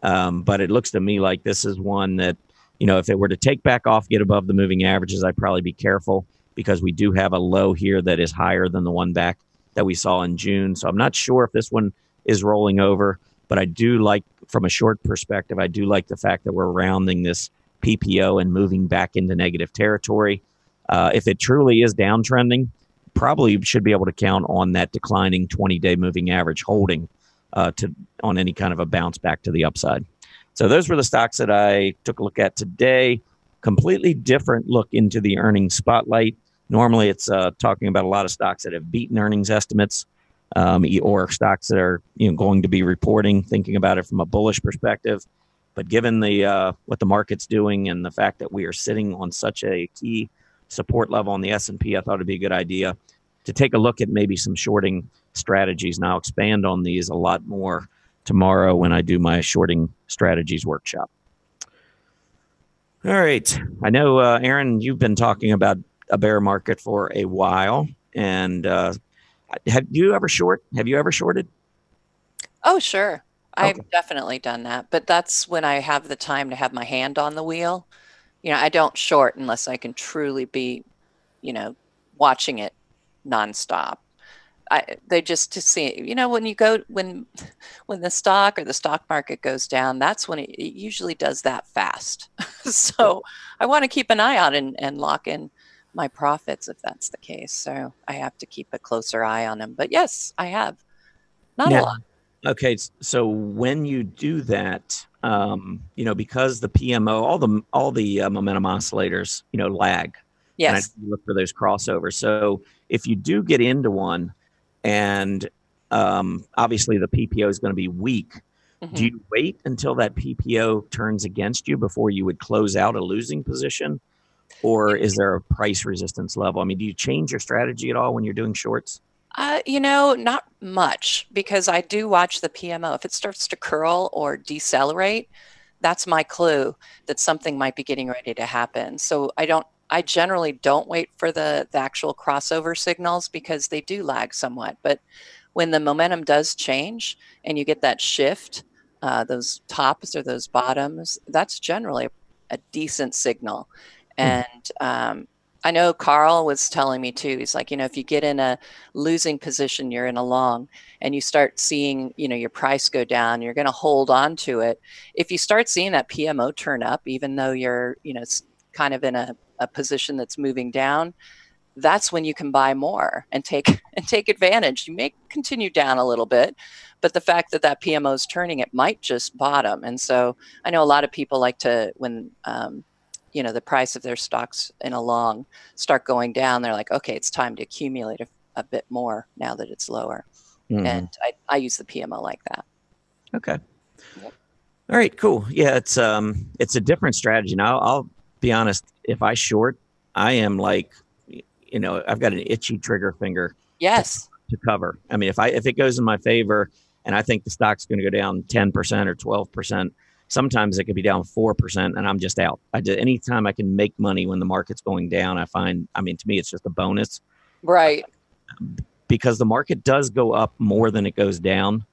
But it looks to me like this is one that, if it were to take back off, get above the moving averages, I'd probably be careful because we do have a low here that is higher than the one back that we saw in June. So I'm not sure if this one is rolling over, but I do like, from a short perspective, I do like the fact that we're rounding this PPO and moving back into negative territory. If it truly is downtrending, probably should be able to count on that declining 20-day moving average holding on any kind of a bounce back to the upside. So those were the stocks that I took a look at today. Completely different look into the earnings spotlight. Normally, it's talking about a lot of stocks that have beaten earnings estimates, or stocks that are going to be reporting, thinking about it from a bullish perspective. But given the what the market's doing and the fact that we are sitting on such a key support level on the S&P, I thought it'd be a good idea to take a look at maybe some shorting strategies. And I'll expand on these a lot more tomorrow when I do my shorting strategies workshop. All right. I know, Erin, you've been talking about a bear market for a while. And have you ever shorted? Oh, sure. Okay. I've definitely done that. But that's when I have the time to have my hand on the wheel. I don't short unless I can truly be, watching it nonstop. They just to see, when you go, when the stock or the stock market goes down, that's when it usually does that fast. So I want to keep an eye on it and lock in my profits if that's the case. So I have to keep a closer eye on them. But yes, I have. Not a lot. Okay, so when you do that, because the PMO, all the momentum oscillators, lag. Yes. And I look for those crossovers. So if you do get into one, and obviously the PPO is going to be weak, do you wait until that PPO turns against you before you would close out a losing position? Or is there a price resistance level? I mean, do you change your strategy at all when you're doing shorts? Not much, because I do watch the PMO. If it starts to curl or decelerate, that's my clue that something might be getting ready to happen. So I generally don't wait for the actual crossover signals because they do lag somewhat. But when the momentum does change and you get that shift, those tops or those bottoms, that's generally a decent signal. And I know Carl was telling me too, he's like, if you get in a losing position, you're in a long, and you start seeing, your price go down, you're going to hold on to it. If you start seeing that PMO turn up, even though you're, kind of in a position that's moving down, that's when you can buy more and take advantage. You may continue down a little bit, but the fact that that PMO is turning, it might just bottom. And so I know a lot of people like to, when, the price of their stocks in a long start going down, they're like, okay, it's time to accumulate a bit more now that it's lower. And I use the PMO like that. Okay. Yep. All right, cool. Yeah, it's a different strategy. Now, I'll be honest, if I short, I am like, I've got an itchy trigger finger. Yes. To cover. I mean, if it goes in my favor and I think the stock's going to go down 10% or 12%, sometimes it could be down 4% and I'm just out. Anytime I can make money when the market's going down, to me, it's just a bonus. Right. Because the market does go up more than it goes down.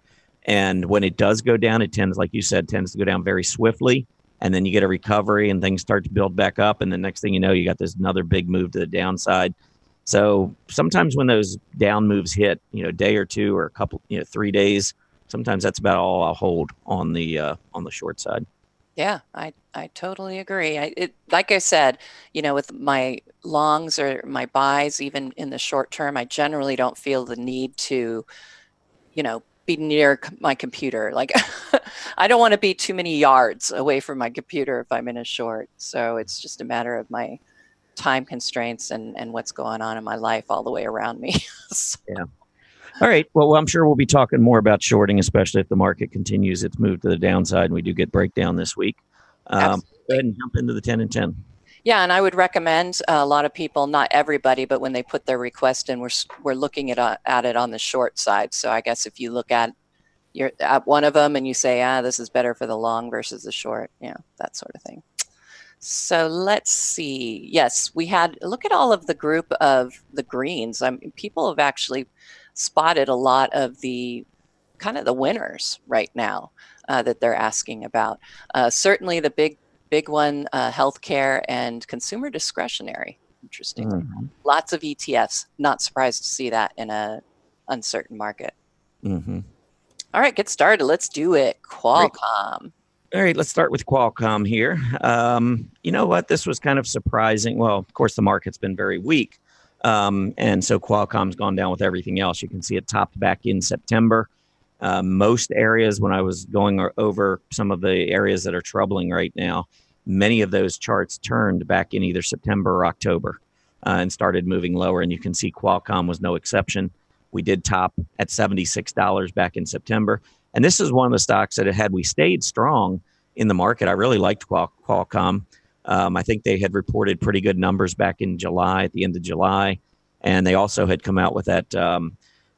And when it does go down, it tends, like you said, to go down very swiftly. And then you get a recovery and things start to build back up. And the next thing you know, you got this another big move to the downside. So sometimes when those down moves hit, a day or two or a couple, 3 days, sometimes that's about all I'll hold on the short side. Yeah, I totally agree. Like I said, with my longs or my buys, even in the short term, I generally don't feel the need to, be near my computer. Like I don't want to be too many yards away from my computer if I'm in a short. So it's just a matter of my time constraints and what's going on in my life all the way around me. So, Yeah. All right. Well, I'm sure we'll be talking more about shorting, especially if the market continues its move to the downside and we do get breakdown this week. Go absolutely. ahead and jump into the 10 and 10. Yeah, and I would recommend a lot of people, not everybody, but when they put their request in, we're looking at it on the short side. So I guess if you look at one of them and you say, this is better for the long versus the short, that sort of thing. So let's see. Yes, look at all of the group of the greens. People have actually spotted a lot of the kind of the winners right now that they're asking about. Certainly the big one, healthcare and consumer discretionary, interestingly. Mm-hmm. Lots of ETFs. Not surprised to see that in a uncertain market. Mm-hmm. All right, get started. Let's do it. Great. Qualcomm. All right, let's start with Qualcomm here. You know what? This was kind of surprising. Well, of course, the market's been very weak. And so Qualcomm's gone down with everything else. You can see it topped back in September. Most areas, when I was going over some of the areas that are troubling right now, many of those charts turned back in either September or October and started moving lower. And you can see Qualcomm was no exception. We did top at $76 back in September. And this is one of the stocks that had we stayed strong in the market. I really liked Qualcomm. I think they had reported pretty good numbers back in July, at the end of July. And they also had come out with that,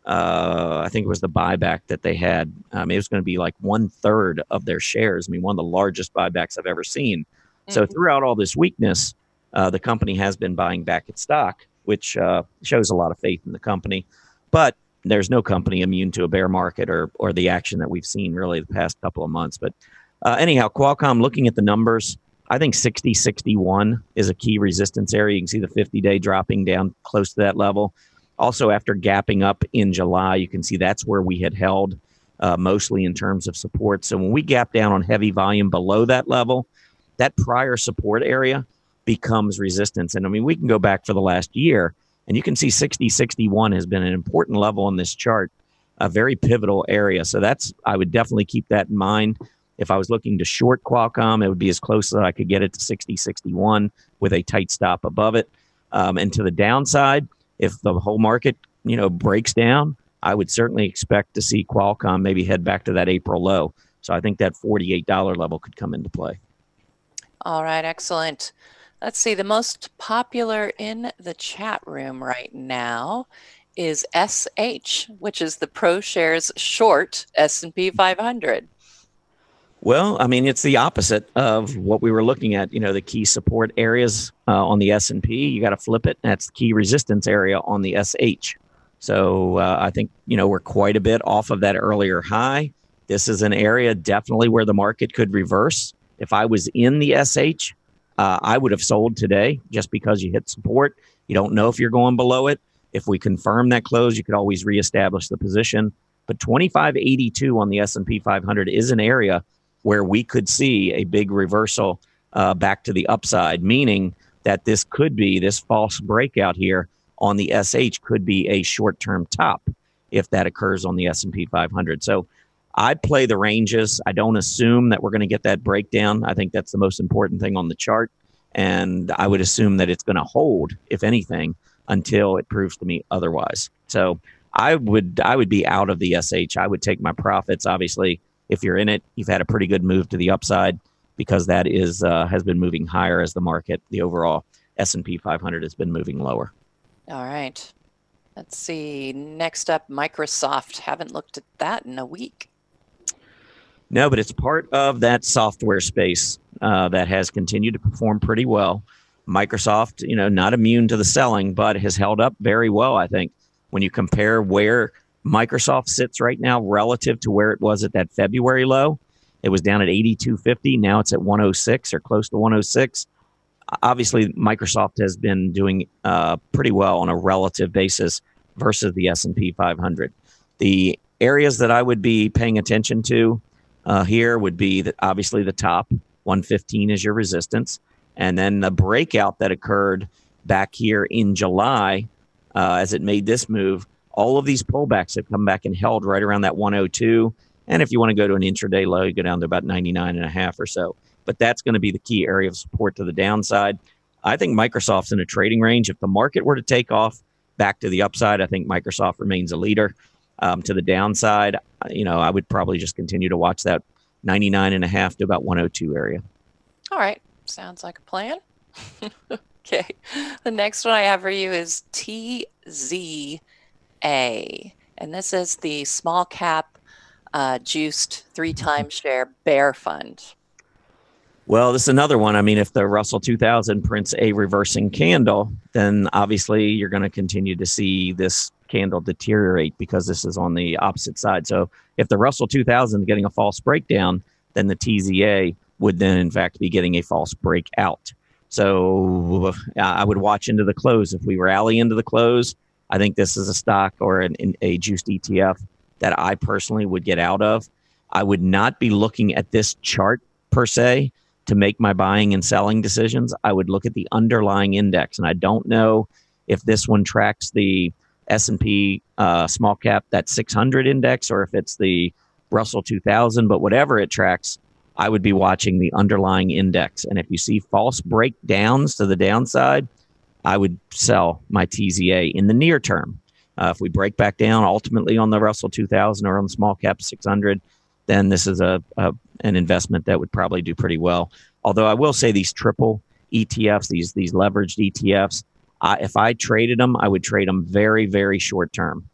I think it was the buyback that they had. It was going to be like 1/3 of their shares. I mean, one of the largest buybacks I've ever seen. So throughout all this weakness, the company has been buying back its stock, which shows a lot of faith in the company. But there's no company immune to a bear market or the action that we've seen really the past couple of months. But anyhow, Qualcomm, looking at the numbers, I think 60-61 is a key resistance area. You can see the 50-day dropping down close to that level. Also, after gapping up in July, you can see that's where we had held mostly in terms of support. So when we gap down on heavy volume below that level, that prior support area becomes resistance. And I mean, we can go back for the last year, and you can see 60-61 has been an important level on this chart, a very pivotal area. So I would definitely keep that in mind. If I was looking to short Qualcomm, it would be as close as I could get it to 60-61 with a tight stop above it. And to the downside, if the whole market, breaks down, I would certainly expect to see Qualcomm maybe head back to that April low. So I think that $48 level could come into play. All right, excellent. Let's see, the most popular in the chat room right now is SH, which is the ProShares short S&P 500. Well, I mean, it's the opposite of what we were looking at. The key support areas on the S&P, you got to flip it. That's the key resistance area on the SH. So I think, we're quite a bit off of that earlier high. This is an area definitely where the market could reverse. If I was in the SH, I would have sold today just because you hit support. You don't know if you're going below it. If we confirm that close, you could always reestablish the position. But 2582 on the S&P 500 is an area where we could see a big reversal back to the upside, meaning that this false breakout here on the SH could be a short-term top if that occurs on the S&P 500. So I play the ranges. I don't assume that we're going to get that breakdown. I think that's the most important thing on the chart. And I would assume that it's going to hold, if anything, until it proves to me otherwise. So I would be out of the SH. I would take my profits. Obviously, if you're in it, you've had a pretty good move to the upside because that has been moving higher as the overall S&P 500 has been moving lower. All right. Let's see. Next up, Microsoft. Haven't looked at that in a week. No, but it's part of that software space that has continued to perform pretty well. Microsoft, not immune to the selling, but has held up very well, I think. When you compare where Microsoft sits right now relative to where it was at that February low, it was down at 82.50. Now it's at 106 or close to 106. Obviously, Microsoft has been doing pretty well on a relative basis versus the S&P 500. The areas that I would be paying attention to here would be obviously the top. 115 is your resistance. And then the breakout that occurred back here in July, as it made this move, all of these pullbacks have come back and held right around that 102. And if you want to go to an intraday low, you go down to about 99.5 or so. But that's going to be the key area of support to the downside. I think Microsoft's in a trading range. If the market were to take off back to the upside, I think Microsoft remains a leader. To the downside, I would probably just continue to watch that 99.5 to about 102 area. All right. Sounds like a plan. Okay. The next one I have for you is TZA. And this is the small cap juiced 3x share bear fund. Well, this is another one. I mean, if the Russell 2000 prints a reversing candle, then obviously you're going to continue to see this candle deteriorate because this is on the opposite side. So if the Russell 2000 is getting a false breakdown, then the TZA would then, in fact, be getting a false breakout. So I would watch into the close. If we rally into the close, I think this is a stock or a juiced ETF that I personally would get out of. I would not be looking at this chart per se to make my buying and selling decisions. I would look at the underlying index. And I don't know if this one tracks the S&P small cap, that 600 index, or if it's the Russell 2000, but whatever it tracks, I would be watching the underlying index. And if you see false breakdowns to the downside, I would sell my TZA in the near term. If we break back down ultimately on the Russell 2000 or on the small cap 600, then this is an investment that would probably do pretty well. Although I will say these triple ETFs, these leveraged ETFs, if I traded them, I would trade them very, very short term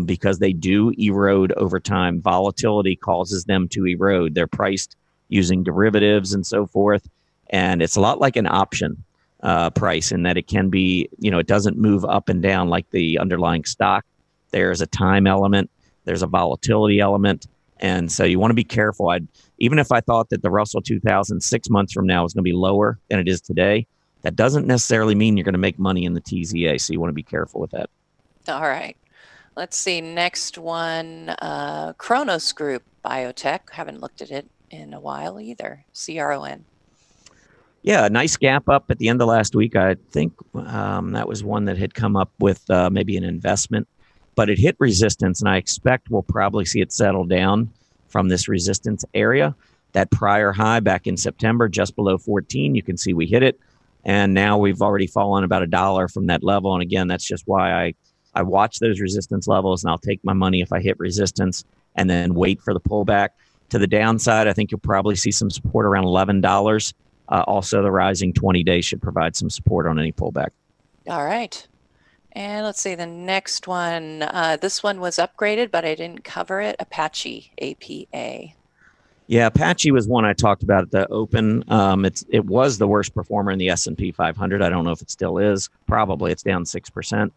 because they do erode over time. Volatility causes them to erode. They're priced using derivatives and so forth. And it's a lot like an option price in that it can be, it doesn't move up and down like the underlying stock. There's a time element. There's a volatility element. And so you want to be careful. Even if I thought that the Russell 2000 6 months from now is going to be lower than it is today, that doesn't necessarily mean you're going to make money in the TZA. So you want to be careful with that. All right. Let's see. Next one, Kronos Group Biotech. Haven't looked at it in a while either. CRON. Yeah, a nice gap up at the end of last week. I think that was one that had come up with maybe an investment, but it hit resistance, and I expect we'll probably see it settle down from this resistance area. That prior high back in September, just below 14, you can see we hit it, and now we've already fallen about $1 from that level. And again, that's just why I watch those resistance levels, and I'll take my money if I hit resistance and then wait for the pullback. To the downside, I think you'll probably see some support around $11. Also, the rising 20-day should provide some support on any pullback. All right. And let's see, the next one. This one was upgraded, but I didn't cover it. Apache, APA. Yeah, Apache was one I talked about at the open. It was the worst performer in the S&P 500. I don't know if it still is. Probably it's down 6%.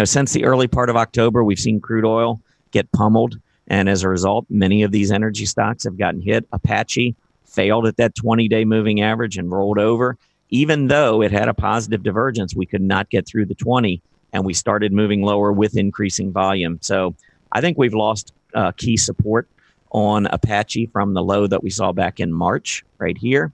Since the early part of October, we've seen crude oil get pummeled. And as a result, many of these energy stocks have gotten hit. Apache failed at that 20-day moving average and rolled over. Even though it had a positive divergence, we could not get through the 20, and we started moving lower with increasing volume. So I think we've lost key support on Apache from the low that we saw back in March right here.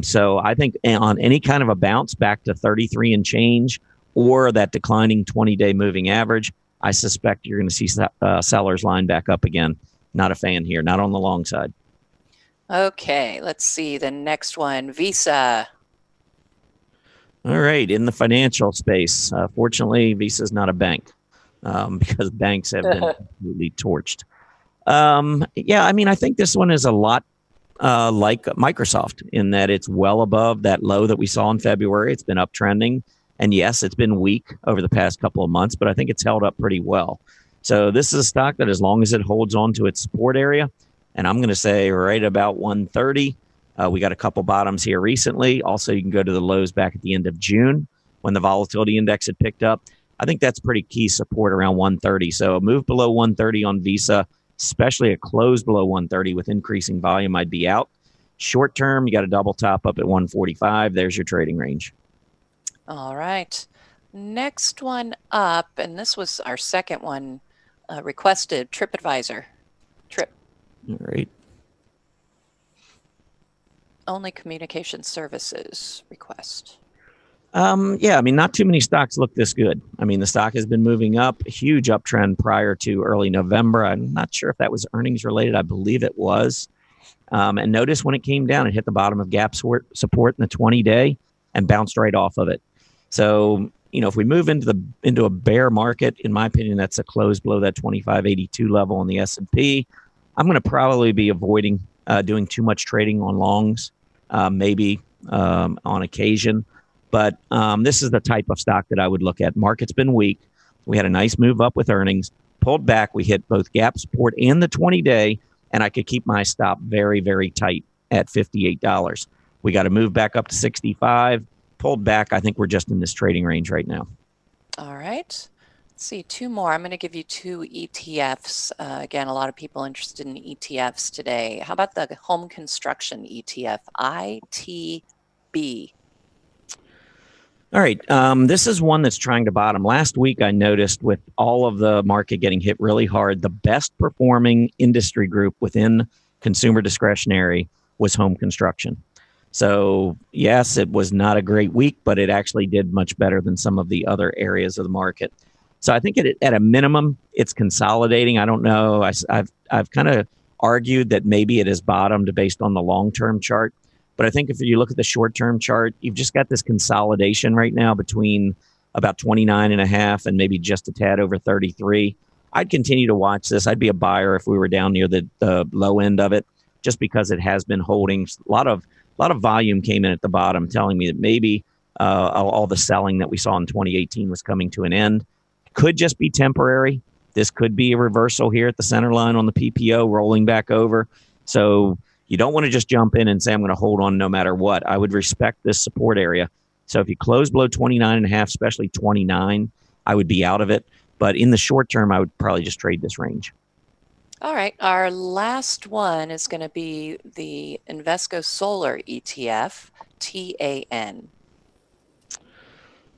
So I think on any kind of a bounce back to 33 and change or that declining 20-day moving average, I suspect you're going to see sellers line back up again. Not a fan here, not on the long side. Okay, let's see the next one, Visa. All right, in the financial space, fortunately, Visa is not a bank because banks have been completely torched. I think this one is a lot like Microsoft in that it's well above that low that we saw in February. It's been uptrending. And yes, it's been weak over the past couple of months, but I think it's held up pretty well. So this is a stock that as long as it holds on to its support area, and I'm going to say right about 130, we got a couple bottoms here recently. Also, you can go to the lows back at the end of June when the volatility index had picked up. I think that's pretty key support around 130. So a move below 130 on Visa, especially a close below 130 with increasing volume, I'd be out. Short term, you got a double top up at 145. There's your trading range. All right. Next one up, and this was our second one requested, TripAdvisor. Trip. All right. only communication services request. Yeah, I mean, not too many stocks look this good. I mean, the stock has been moving up, a huge uptrend prior to early November. I'm not sure if that was earnings related. I believe it was. And notice when it came down, it hit the bottom of gap support in the 20-day and bounced right off of it. So, if we move into a bear market, in my opinion, that's a close below that 2582 level on the S&P. I'm going to probably be avoiding doing too much trading on longs, maybe on occasion. But this is the type of stock that I would look at. Market's been weak. We had a nice move up with earnings, pulled back. We hit both gap support and the 20-day, and I could keep my stop very, very tight at $58. We got to move back up to 65, pulled back. I think we're just in this trading range right now. All right. Let's see, two more. I'm going to give you two ETFs. Again, a lot of people interested in ETFs today. How about the home construction ETF, ITB? All right. This is one that's trying to bottom. Last week, I noticed with all of the market getting hit really hard, the best performing industry group within consumer discretionary was home construction. So, yes, it was not a great week, but it actually did much better than some of the other areas of the market. So I think at a minimum, it's consolidating. I don't know. I've kind of argued that maybe it has bottomed based on the long-term chart. But I think if you look at the short-term chart, you've just got this consolidation right now between about 29.5 and maybe just a tad over 33. I'd continue to watch this. I'd be a buyer if we were down near the low end of it, just because it has been holding. A lot of volume came in at the bottom, telling me that maybe all the selling that we saw in 2018 was coming to an end. Could just be temporary. This could be a reversal here at the center line on the PPO, rolling back over. So you don't want to just jump in and say, I'm going to hold on no matter what. I would respect this support area. So if you close below 29.5, especially 29, I would be out of it. But in the short term, I would probably just trade this range. All right. Our last one is going to be the Invesco Solar ETF, TAN.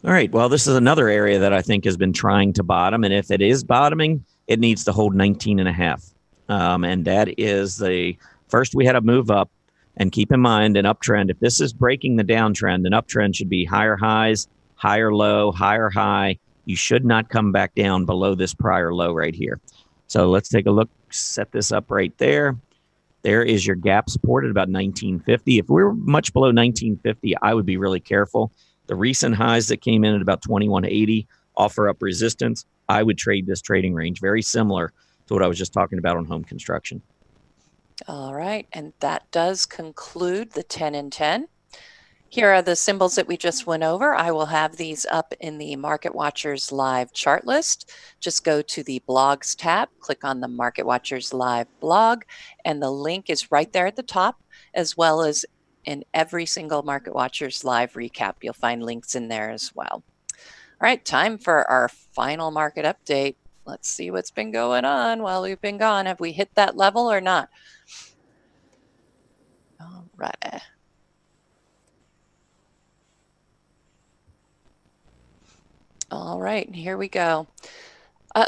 All right. Well, this is another area that I think has been trying to bottom. And if it is bottoming, it needs to hold 19.5. And that is the first we had a move up. And keep in mind, an uptrend, if this is breaking the downtrend, an uptrend should be higher highs, higher low, higher high. You should not come back down below this prior low right here. So let's take a look, set this up right there. There is your gap support at about 1950. If we were much below 1950, I would be really careful. The recent highs that came in at about 2180 offer up resistance. I would trade this trading range, very similar to what I was just talking about on home construction. All right, and that does conclude the 10 and 10. Here are the symbols that we just went over. I will have these up in the Market Watchers Live chart list. Just go to the blogs tab, click on the Market Watchers Live blog, and the link is right there at the top, as well as in every single Market Watchers Live recap. You'll find links in there as well. All right, time for our final market update. Let's see what's been going on while we've been gone. Have we hit that level or not? All right. All right, here we go.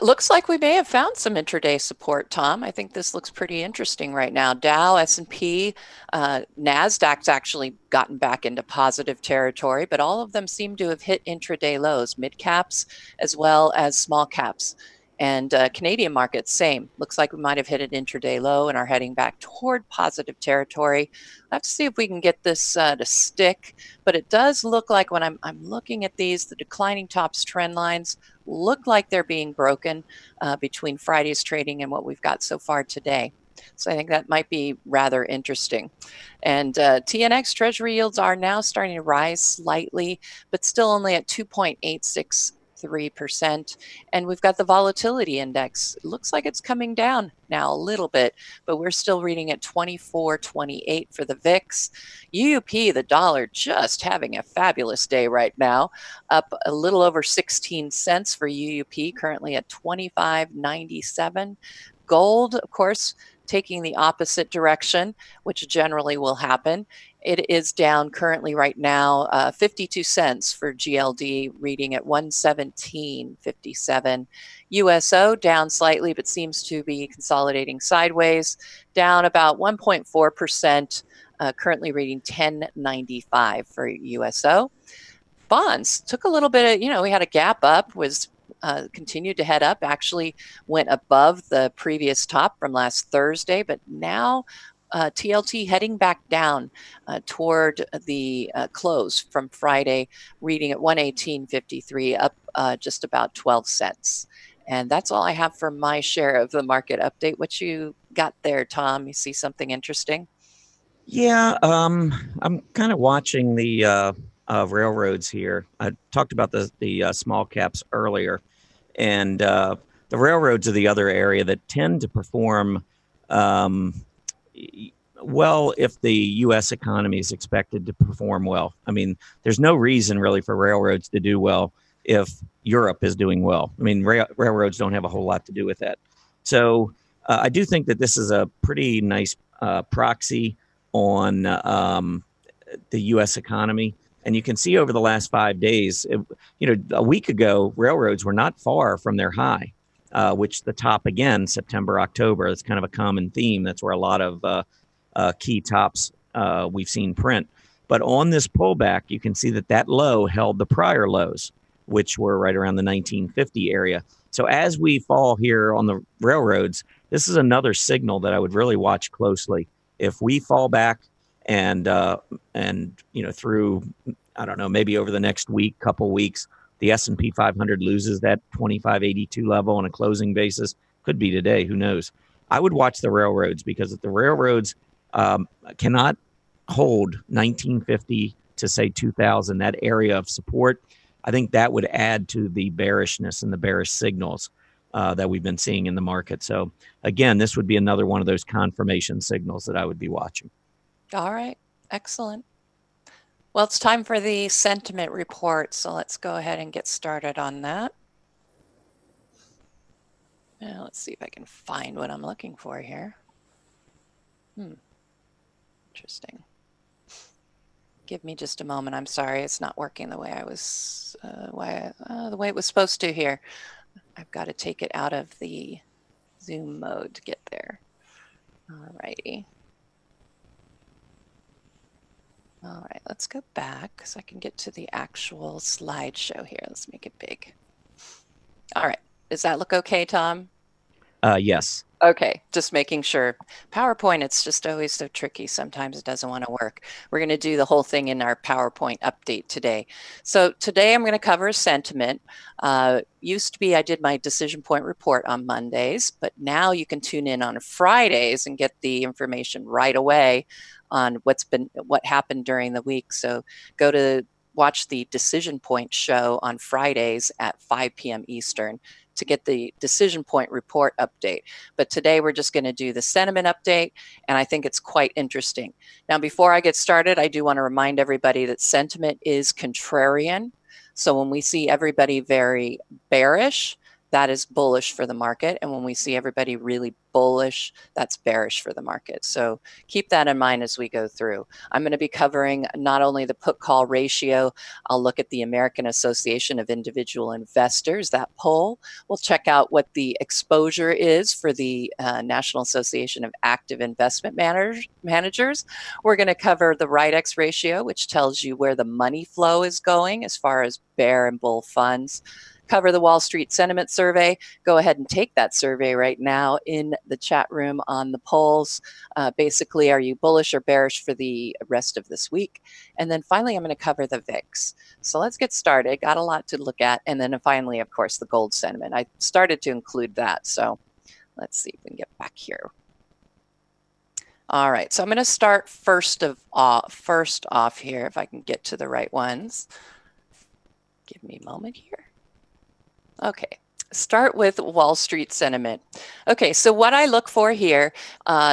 Looks like we may have found some intraday support, Tom. I think this looks pretty interesting right now. Dow, S&P, NASDAQ's actually gotten back into positive territory, but all of them seem to have hit intraday lows, mid caps as well as small caps. And Canadian markets, same. Looks like we might have hit an intraday low and are heading back toward positive territory. We'll have to see if we can get this to stick. But it does look like when I'm looking at these, the declining tops trend lines look like they're being broken between Friday's trading and what we've got so far today. So I think that might be rather interesting. And TNX Treasury yields are now starting to rise slightly, but still only at 2.86%. And we've got the volatility index. It looks like it's coming down now a little bit, but we're still reading at 24.28 for the VIX. UUP, the dollar, just having a fabulous day right now, up a little over 16 cents for UUP, currently at 25.97. Gold, of course, taking the opposite direction, which generally will happen. It is down currently right now 52 cents for GLD, reading at 117.57. USO down slightly, but seems to be consolidating sideways, down about 1.4%, currently reading 10.95 for USO. Bonds took a little bit of, we had a gap up, was continued to head up, actually went above the previous top from last Thursday, but now TLT heading back down toward the close from Friday, reading at 118.53, up just about 12 cents. And that's all I have for my share of the market update. What you got there, Tom? You see something interesting? Yeah, I'm kind of watching the railroads here. I talked about the small caps earlier, and the railroads are the other area that tend to perform well if the U.S. economy is expected to perform well. I mean, there's no reason really for railroads to do well if Europe is doing well. I mean, railroads don't have a whole lot to do with that. So I do think that this is a pretty nice proxy on the U.S. economy. And you can see over the last 5 days, a week ago, railroads were not far from their high, which the top again, September, October. That's kind of a common theme. That's where a lot of key tops we've seen print. But on this pullback, you can see that low held the prior lows, which were right around the 1950 area. So as we fall here on the railroads, this is another signal that I would really watch closely. If we fall back and through, I don't know, maybe over the next couple weeks, the S&P 500 loses that 2582 level on a closing basis, could be today, who knows. I would watch the railroads, because if the railroads cannot hold 1950 to say 2000, that area of support, I think that would add to the bearishness and the bearish signals that we've been seeing in the market. So again, this would be another one of those confirmation signals that I would be watching. All right. Excellent. Well, it's time for the sentiment report. So let's go ahead and get started on that. Now, let's see if I can find what I'm looking for here. Interesting. Give me just a moment. I'm sorry, it's not working the way I was, the way it was supposed to here. I've got to take it out of the Zoom mode to get there. All righty. All right, let's go back so I can get to the actual slideshow here. Let's make it big. All right, does that look okay, Tom? Yes. Okay, just making sure. PowerPoint, it's just always so tricky. Sometimes it doesn't want to work. We're going to do the whole thing in our PowerPoint update today. So today I'm going to cover sentiment. Used to be I did my decision point report on Mondays, but now you can tune in on Fridays and get the information right away on what happened during the week. So go to watch the Decision Point show on Fridays at 5 p.m. Eastern to get the decision point report update. But today we're just going to do the sentiment update, and I think it's quite interesting. Now, before I get started, I do want to remind everybody that sentiment is contrarian. So when we see everybody very bearish, that is bullish for the market. And when we see everybody really bullish, that's bearish for the market. So keep that in mind as we go through. I'm going to be covering not only the put-call ratio, I'll look at the American Association of Individual Investors, that poll. We'll check out what the exposure is for the National Association of Active Investment Managers. We're going to cover the RIDEX ratio, which tells you where the money flow is going as far as bear and bull funds. Cover the Wall Street Sentiment Survey. Go ahead and take that survey right now in the chat room on the polls. Basically, are you bullish or bearish for the rest of this week? And then finally, I'm going to cover the VIX. So let's get started. Got a lot to look at. And then finally, of course, the gold sentiment. I started to include that. So let's see if we can get back here. All right, so I'm going to start first off here, if I can get to the right ones. Give me a moment here. Okay, start with Wall Street sentiment. Okay, so what I look for here,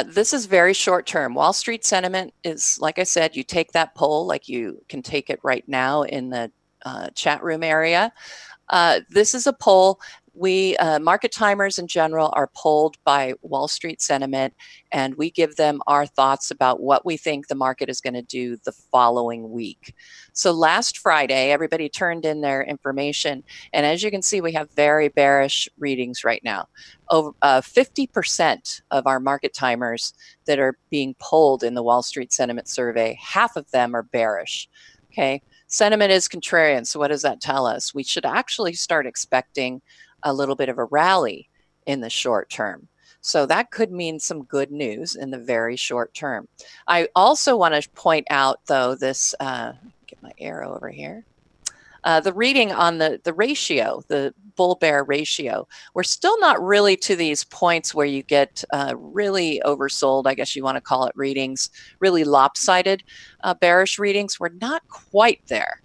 this is very short term. Wall Street sentiment is, like I said, you take that poll, like you can take it right now in the chat room area. This is a poll we market timers in general are polled by Wall Street sentiment, and we give them our thoughts about what we think the market is going to do the following week. So last Friday, everybody turned in their information, and as you can see, we have very bearish readings right now. Over 50% of our market timers that are being polled in the Wall Street sentiment survey, half of them are bearish. Okay, sentiment is contrarian. So what does that tell us? We should actually start expecting a little bit of a rally in the short term. So that could mean some good news in the very short term. I also want to point out, though, this, get my arrow over here. The reading on the ratio, the bull-bear ratio, we're still not really to these points where you get really oversold, I guess you want to call it, readings, really lopsided bearish readings. We're not quite there.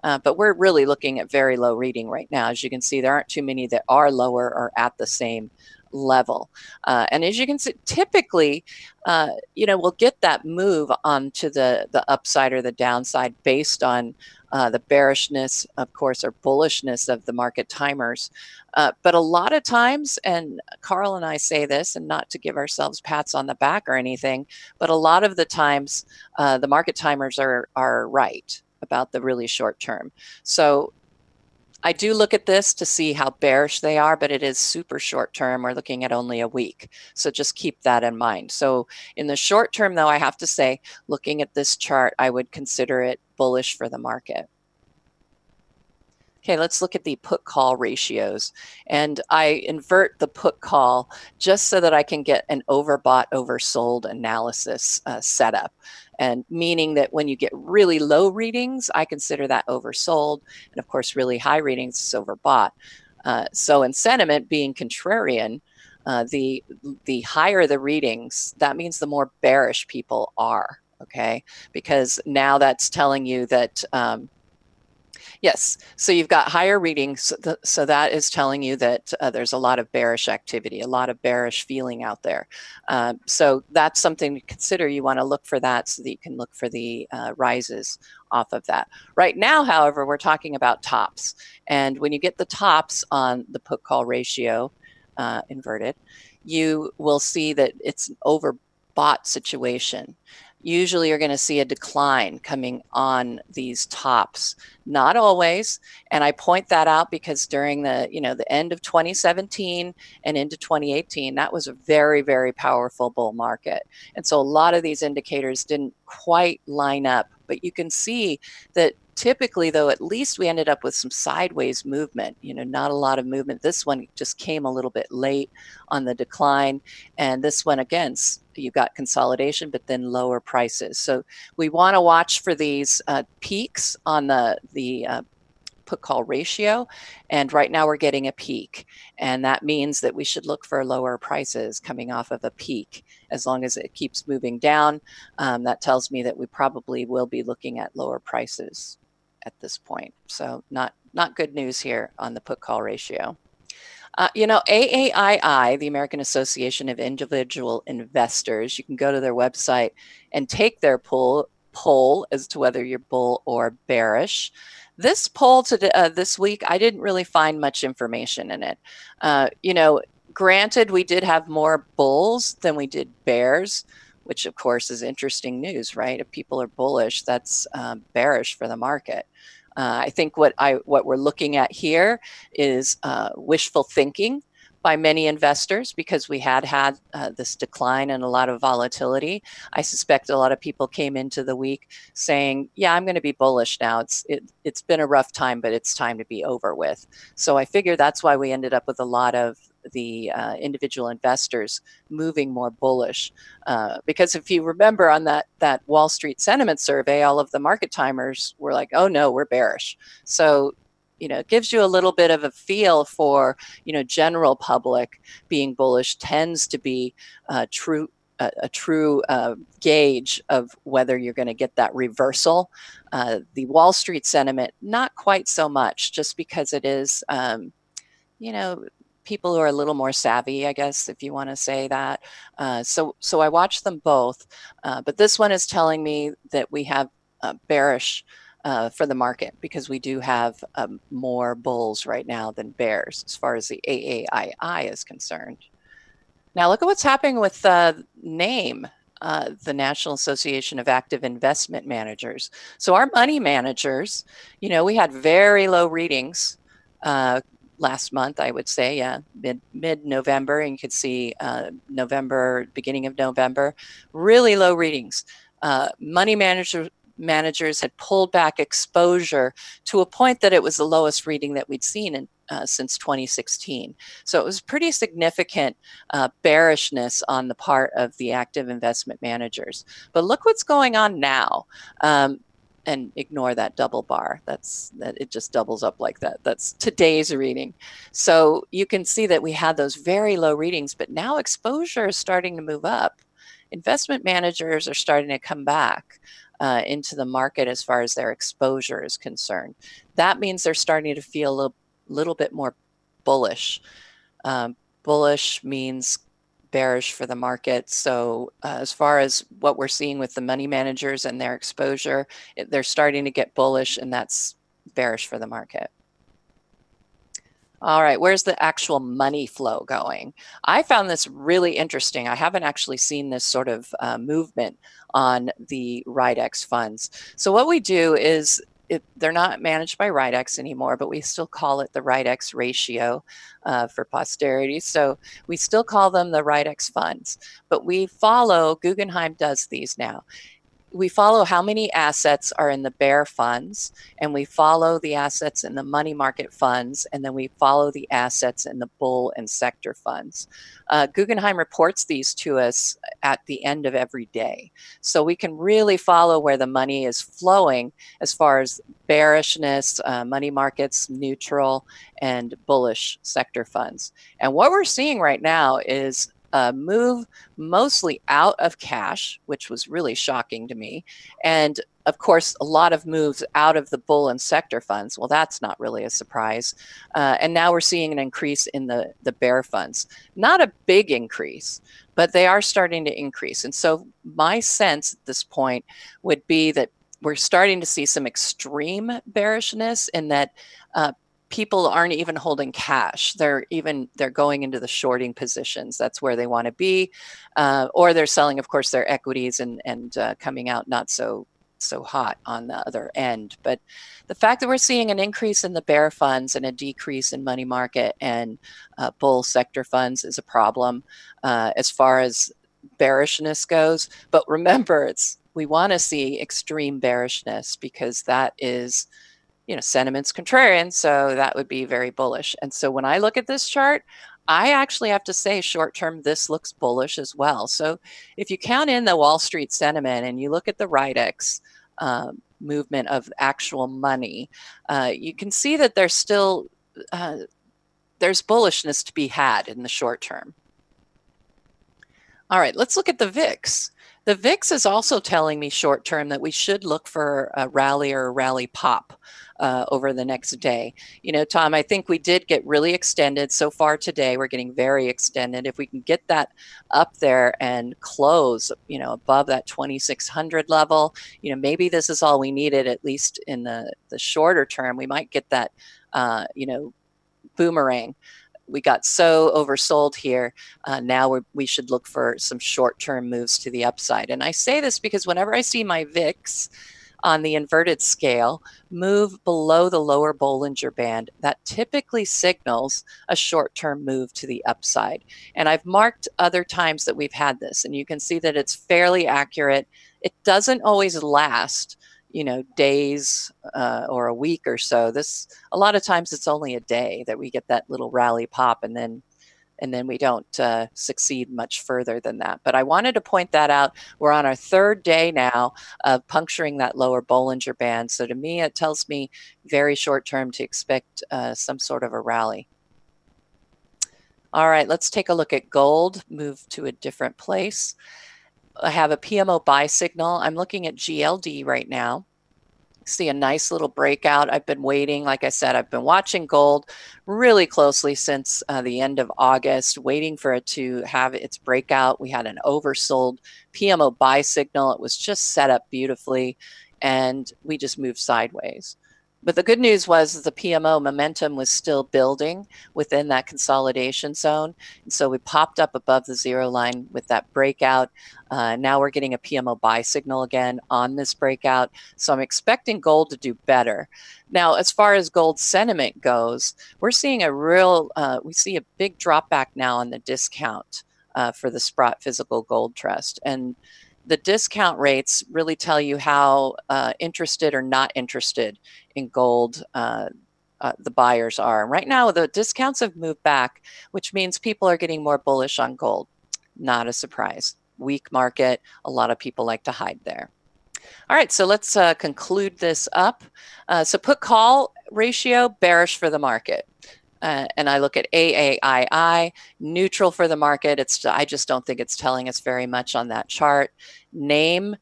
But we're really looking at very low reading right now. As you can see, there aren't too many that are lower or at the same level. And as you can see, typically, we'll get that move onto the upside or the downside based on the bearishness, of course, or bullishness of the market timers. But a lot of times, and Carl and I say this, and not to give ourselves pats on the back or anything, but a lot of the times the market timers are right about the really short term. So I do look at this to see how bearish they are, but it is super short term. We're looking at only a week. So just keep that in mind. So in the short term, though, I have to say, looking at this chart, I would consider it bullish for the market. Okay, let's look at the put call ratios. And I invert the put call just so that I can get an overbought, oversold analysis set up. And meaning that when you get really low readings, I consider that oversold. And of course, really high readings is overbought. So in sentiment being contrarian, the higher the readings, that means the more bearish people are, okay? Because now that's telling you that, yes, so you've got higher readings, so that is telling you that there's a lot of bearish activity, a lot of bearish feeling out there. So that's something to consider. You want to look for that so that you can look for the rises off of that. Right now, however, we're talking about tops. And when you get the tops on the put call ratio inverted, you will see that it's an overbought situation. Usually you're going to see a decline coming on these tops. Not always, and I point that out because during the end of 2017 and into 2018, that was a very, very powerful bull market. And so a lot of these indicators didn't quite line up, but you can see that typically, though, at least we ended up with some sideways movement, not a lot of movement. This one just came a little bit late on the decline. And this one, again, you got consolidation, but then lower prices. So we want to watch for these peaks on the put call ratio. And right now we're getting a peak. And that means that we should look for lower prices coming off of a peak. As long as it keeps moving down, that tells me that we probably will be looking at lower prices at this point. So not good news here on the put call ratio. AAII, the American Association of Individual Investors, you can go to their website and take their poll as to whether you're bull or bearish. This poll this week, I didn't really find much information in it. Granted, we did have more bulls than we did bears, which of course is interesting news, right? If people are bullish, that's bearish for the market. I think what we're looking at here is wishful thinking by many investors because we had this decline and a lot of volatility. I suspect a lot of people came into the week saying, yeah, I'm going to be bullish now. It's been a rough time, but it's time to be over with. So I figure that's why we ended up with a lot of the individual investors moving more bullish. Because if you remember on that Wall Street sentiment survey, all of the market timers were like, oh no, we're bearish. So it gives you a little bit of a feel for, general public being bullish tends to be a true gauge of whether you're going to get that reversal. The Wall Street sentiment, not quite so much, just because it is, people who are a little more savvy, I guess, if you want to say that. So I watch them both. But this one is telling me that we have bearish for the market, because we do have more bulls right now than bears as far as the AAII is concerned. Now look at what's happening with NAME, the National Association of Active Investment Managers. So our money managers, you know, we had very low readings last month, I would say, yeah, mid-November, and you could see November, beginning of November, really low readings. Money managers had pulled back exposure to a point that it was the lowest reading that we'd seen in since 2016. So it was pretty significant bearishness on the part of the active investment managers. But look what's going on now. And ignore that double bar. It just doubles up like that. That's today's reading. So you can see that we had those very low readings, but now exposure is starting to move up. Investment managers are starting to come back into the market as far as their exposure is concerned. That means they're starting to feel a little bit more bullish. Bullish means bearish for the market. So as far as what we're seeing with the money managers and their exposure, they're starting to get bullish, and that's bearish for the market. All right, where's the actual money flow going? I found this really interesting. I haven't actually seen this sort of movement on the RIDEX funds. So what we do is, they're not managed by RIDEX anymore, but we still call it the RIDEX ratio for posterity. So we still call them the RIDEX funds, but we follow, Guggenheim does these now. We follow how many assets are in the bear funds, and we follow the assets in the money market funds, and then we follow the assets in the bull and sector funds. Guggenheim reports these to us at the end of every day. So we can really follow where the money is flowing as far as bearishness, money markets, neutral, and bullish sector funds. And what we're seeing right now is move mostly out of cash, which was really shocking to me. And of course, a lot of moves out of the bull and sector funds. Well, that's not really a surprise. And now we're seeing an increase in the bear funds. Not a big increase, but they are starting to increase. And so my sense at this point would be that we're starting to see some extreme bearishness in that people aren't even holding cash. They're going into the shorting positions. That's where they want to be, or they're selling, of course, their equities and coming out not so hot on the other end. But the fact that we're seeing an increase in the bear funds and a decrease in money market and bull sector funds is a problem as far as bearishness goes. But remember, we want to see extreme bearishness, because that is, you know, sentiment's contrarian, so that would be very bullish. And so when I look at this chart, I actually have to say short term, this looks bullish as well. So if you count in the Wall Street sentiment and you look at the RIDEX movement of actual money, you can see that there's still, there's bullishness to be had in the short term. All right, let's look at the VIX. The VIX is also telling me short term that we should look for a rally or a rally pop over the next day. You know, Tom, I think we did get really extended so far today. We're getting very extended. If we can get that up there and close, you know, above that 2,600 level, you know, maybe this is all we needed, at least in the shorter term. We might get that, you know, boomerang. We got so oversold here. Now we should look for some short-term moves to the upside. And I say this because whenever I see my VIX on the inverted scale move below the lower Bollinger Band, that typically signals a short-term move to the upside. And I've marked other times that we've had this, and you can see that it's fairly accurate. It doesn't always last, you know, days or a week or so. A lot of times it's only a day that we get that little rally pop, and then we don't succeed much further than that. But I wanted to point that out. We're on our third day now of puncturing that lower Bollinger Band. So to me, it tells me very short term to expect some sort of a rally. All right, let's take a look at gold, move to a different place. I have a PMO buy signal. I'm looking at GLD right now. See a nice little breakout. I've been waiting. Like I said, I've been watching gold really closely since the end of August, waiting for it to have its breakout. We had an oversold PMO buy signal. It was just set up beautifully. and we just moved sideways. But the good news was the PMO momentum was still building within that consolidation zone. And so we popped up above the zero line with that breakout. Now we're getting a PMO buy signal again on this breakout. So I'm expecting gold to do better. Now, as far as gold sentiment goes, we're seeing we see a big drop back now on the discount for the Sprott Physical Gold Trust. And the discount rates really tell you how interested or not interested in gold the buyers are. Right now, the discounts have moved back, which means people are getting more bullish on gold. Not a surprise. Weak market. A lot of people like to hide there. All right, so let's conclude this up. So put call ratio, bearish for the market. And I look at AAII, neutral for the market. I just don't think it's telling us very much on that chart. Name,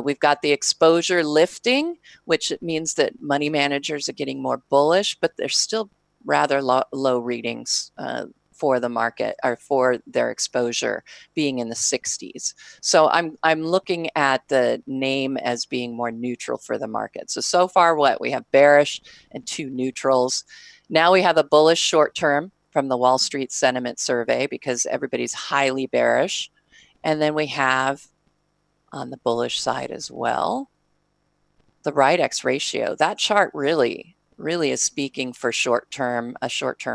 we've got the exposure lifting, which means that money managers are getting more bullish, but they're still rather low readings for the market, or for their exposure being in the 60s. So I'm looking at the name as being more neutral for the market. So far we have bearish and 2 neutrals. Now we have a bullish short term from the Wall Street Sentiment Survey because everybody's highly bearish. And then we have on the bullish side as well, the RIDEX ratio. That chart really is speaking for a short-term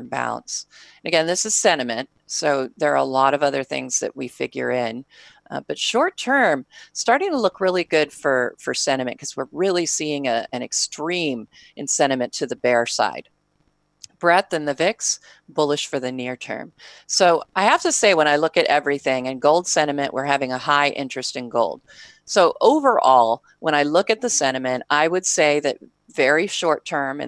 bounce. And again, this is sentiment, so there are a lot of other things that we figure in. But short-term, starting to look really good for sentiment because we're really seeing an extreme in sentiment to the bear side. Breadth in the VIX, bullish for the near term. So I have to say, when I look at everything and gold sentiment, we're having a high interest in gold. So overall, when I look at the sentiment, I would say that very short term,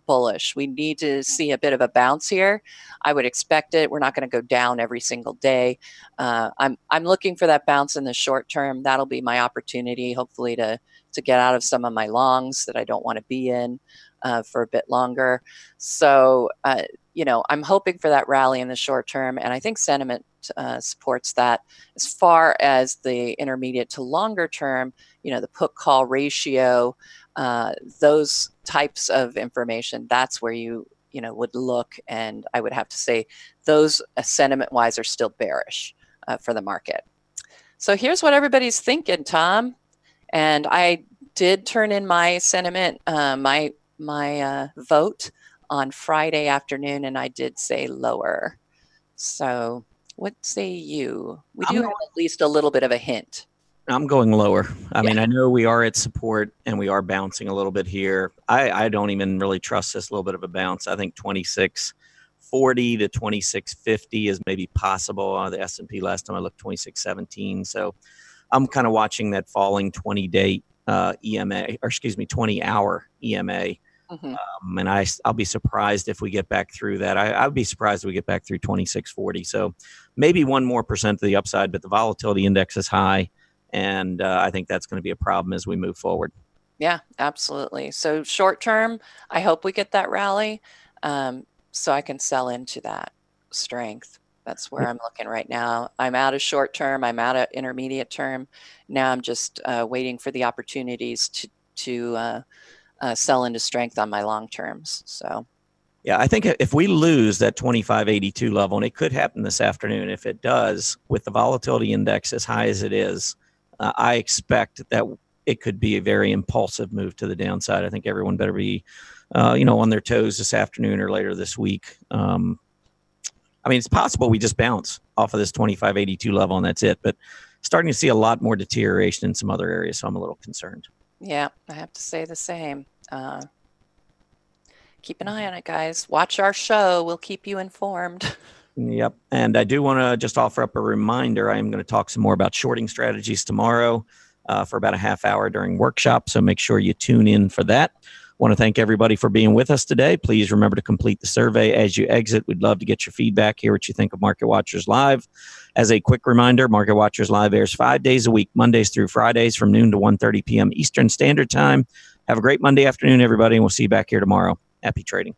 bullish. We need to see a bit of a bounce here. I would expect it. We're not going to go down every single day. I'm looking for that bounce in the short term. That'll be my opportunity, hopefully, to get out of some of my longs that I don't want to be in for a bit longer. So, I'm hoping for that rally in the short term, and I think sentiment supports that. As far as the intermediate to longer term, the put call ratio, those types of information, that's where you would look, and I would have to say those sentiment wise are still bearish for the market. So here's what everybody's thinking, Tom. And I did turn in my sentiment, my vote on Friday afternoon, and I did say lower. So what say you? We do have at least a little bit of a hint. I'm going lower. I mean, I know we are at support and we are bouncing a little bit here. I don't even really trust this little bit of a bounce. I think 2640 to 2650 is maybe possible. The S&P last time I looked 2617. So I'm kind of watching that falling 20-day EMA, or excuse me, 20-hour EMA. Mm-hmm. And I'll be surprised if we get back through that. I would be surprised if we get back through 2640. So maybe 1% to the upside, but the volatility index is high. And I think that's going to be a problem as we move forward. Yeah, absolutely. So short term, I hope we get that rally so I can sell into that strength. That's where I'm looking right now. I'm out of short term. I'm out of intermediate term. Now I'm just waiting for the opportunities to sell into strength on my long terms. So. Yeah, I think if we lose that 2582 level, and it could happen this afternoon, if it does, with the volatility index as high as it is, I expect that it could be a very impulsive move to the downside. I think everyone better be, on their toes this afternoon or later this week. I mean, it's possible we just bounce off of this 2582 level and that's it. But starting to see a lot more deterioration in some other areas, so I'm a little concerned. Yeah, I have to say the same. Keep an eye on it, guys. Watch our show. We'll keep you informed. Yep. And I do want to just offer up a reminder. I am going to talk some more about shorting strategies tomorrow for about a half hour during workshop. So make sure you tune in for that. Want to thank everybody for being with us today. Please remember to complete the survey as you exit. We'd love to get your feedback, hear what you think of Market Watchers Live. As a quick reminder, Market Watchers Live airs 5 days a week, Mondays through Fridays from noon to 1:30 p.m. Eastern Standard Time. Have a great Monday afternoon, everybody, and we'll see you back here tomorrow. Happy trading.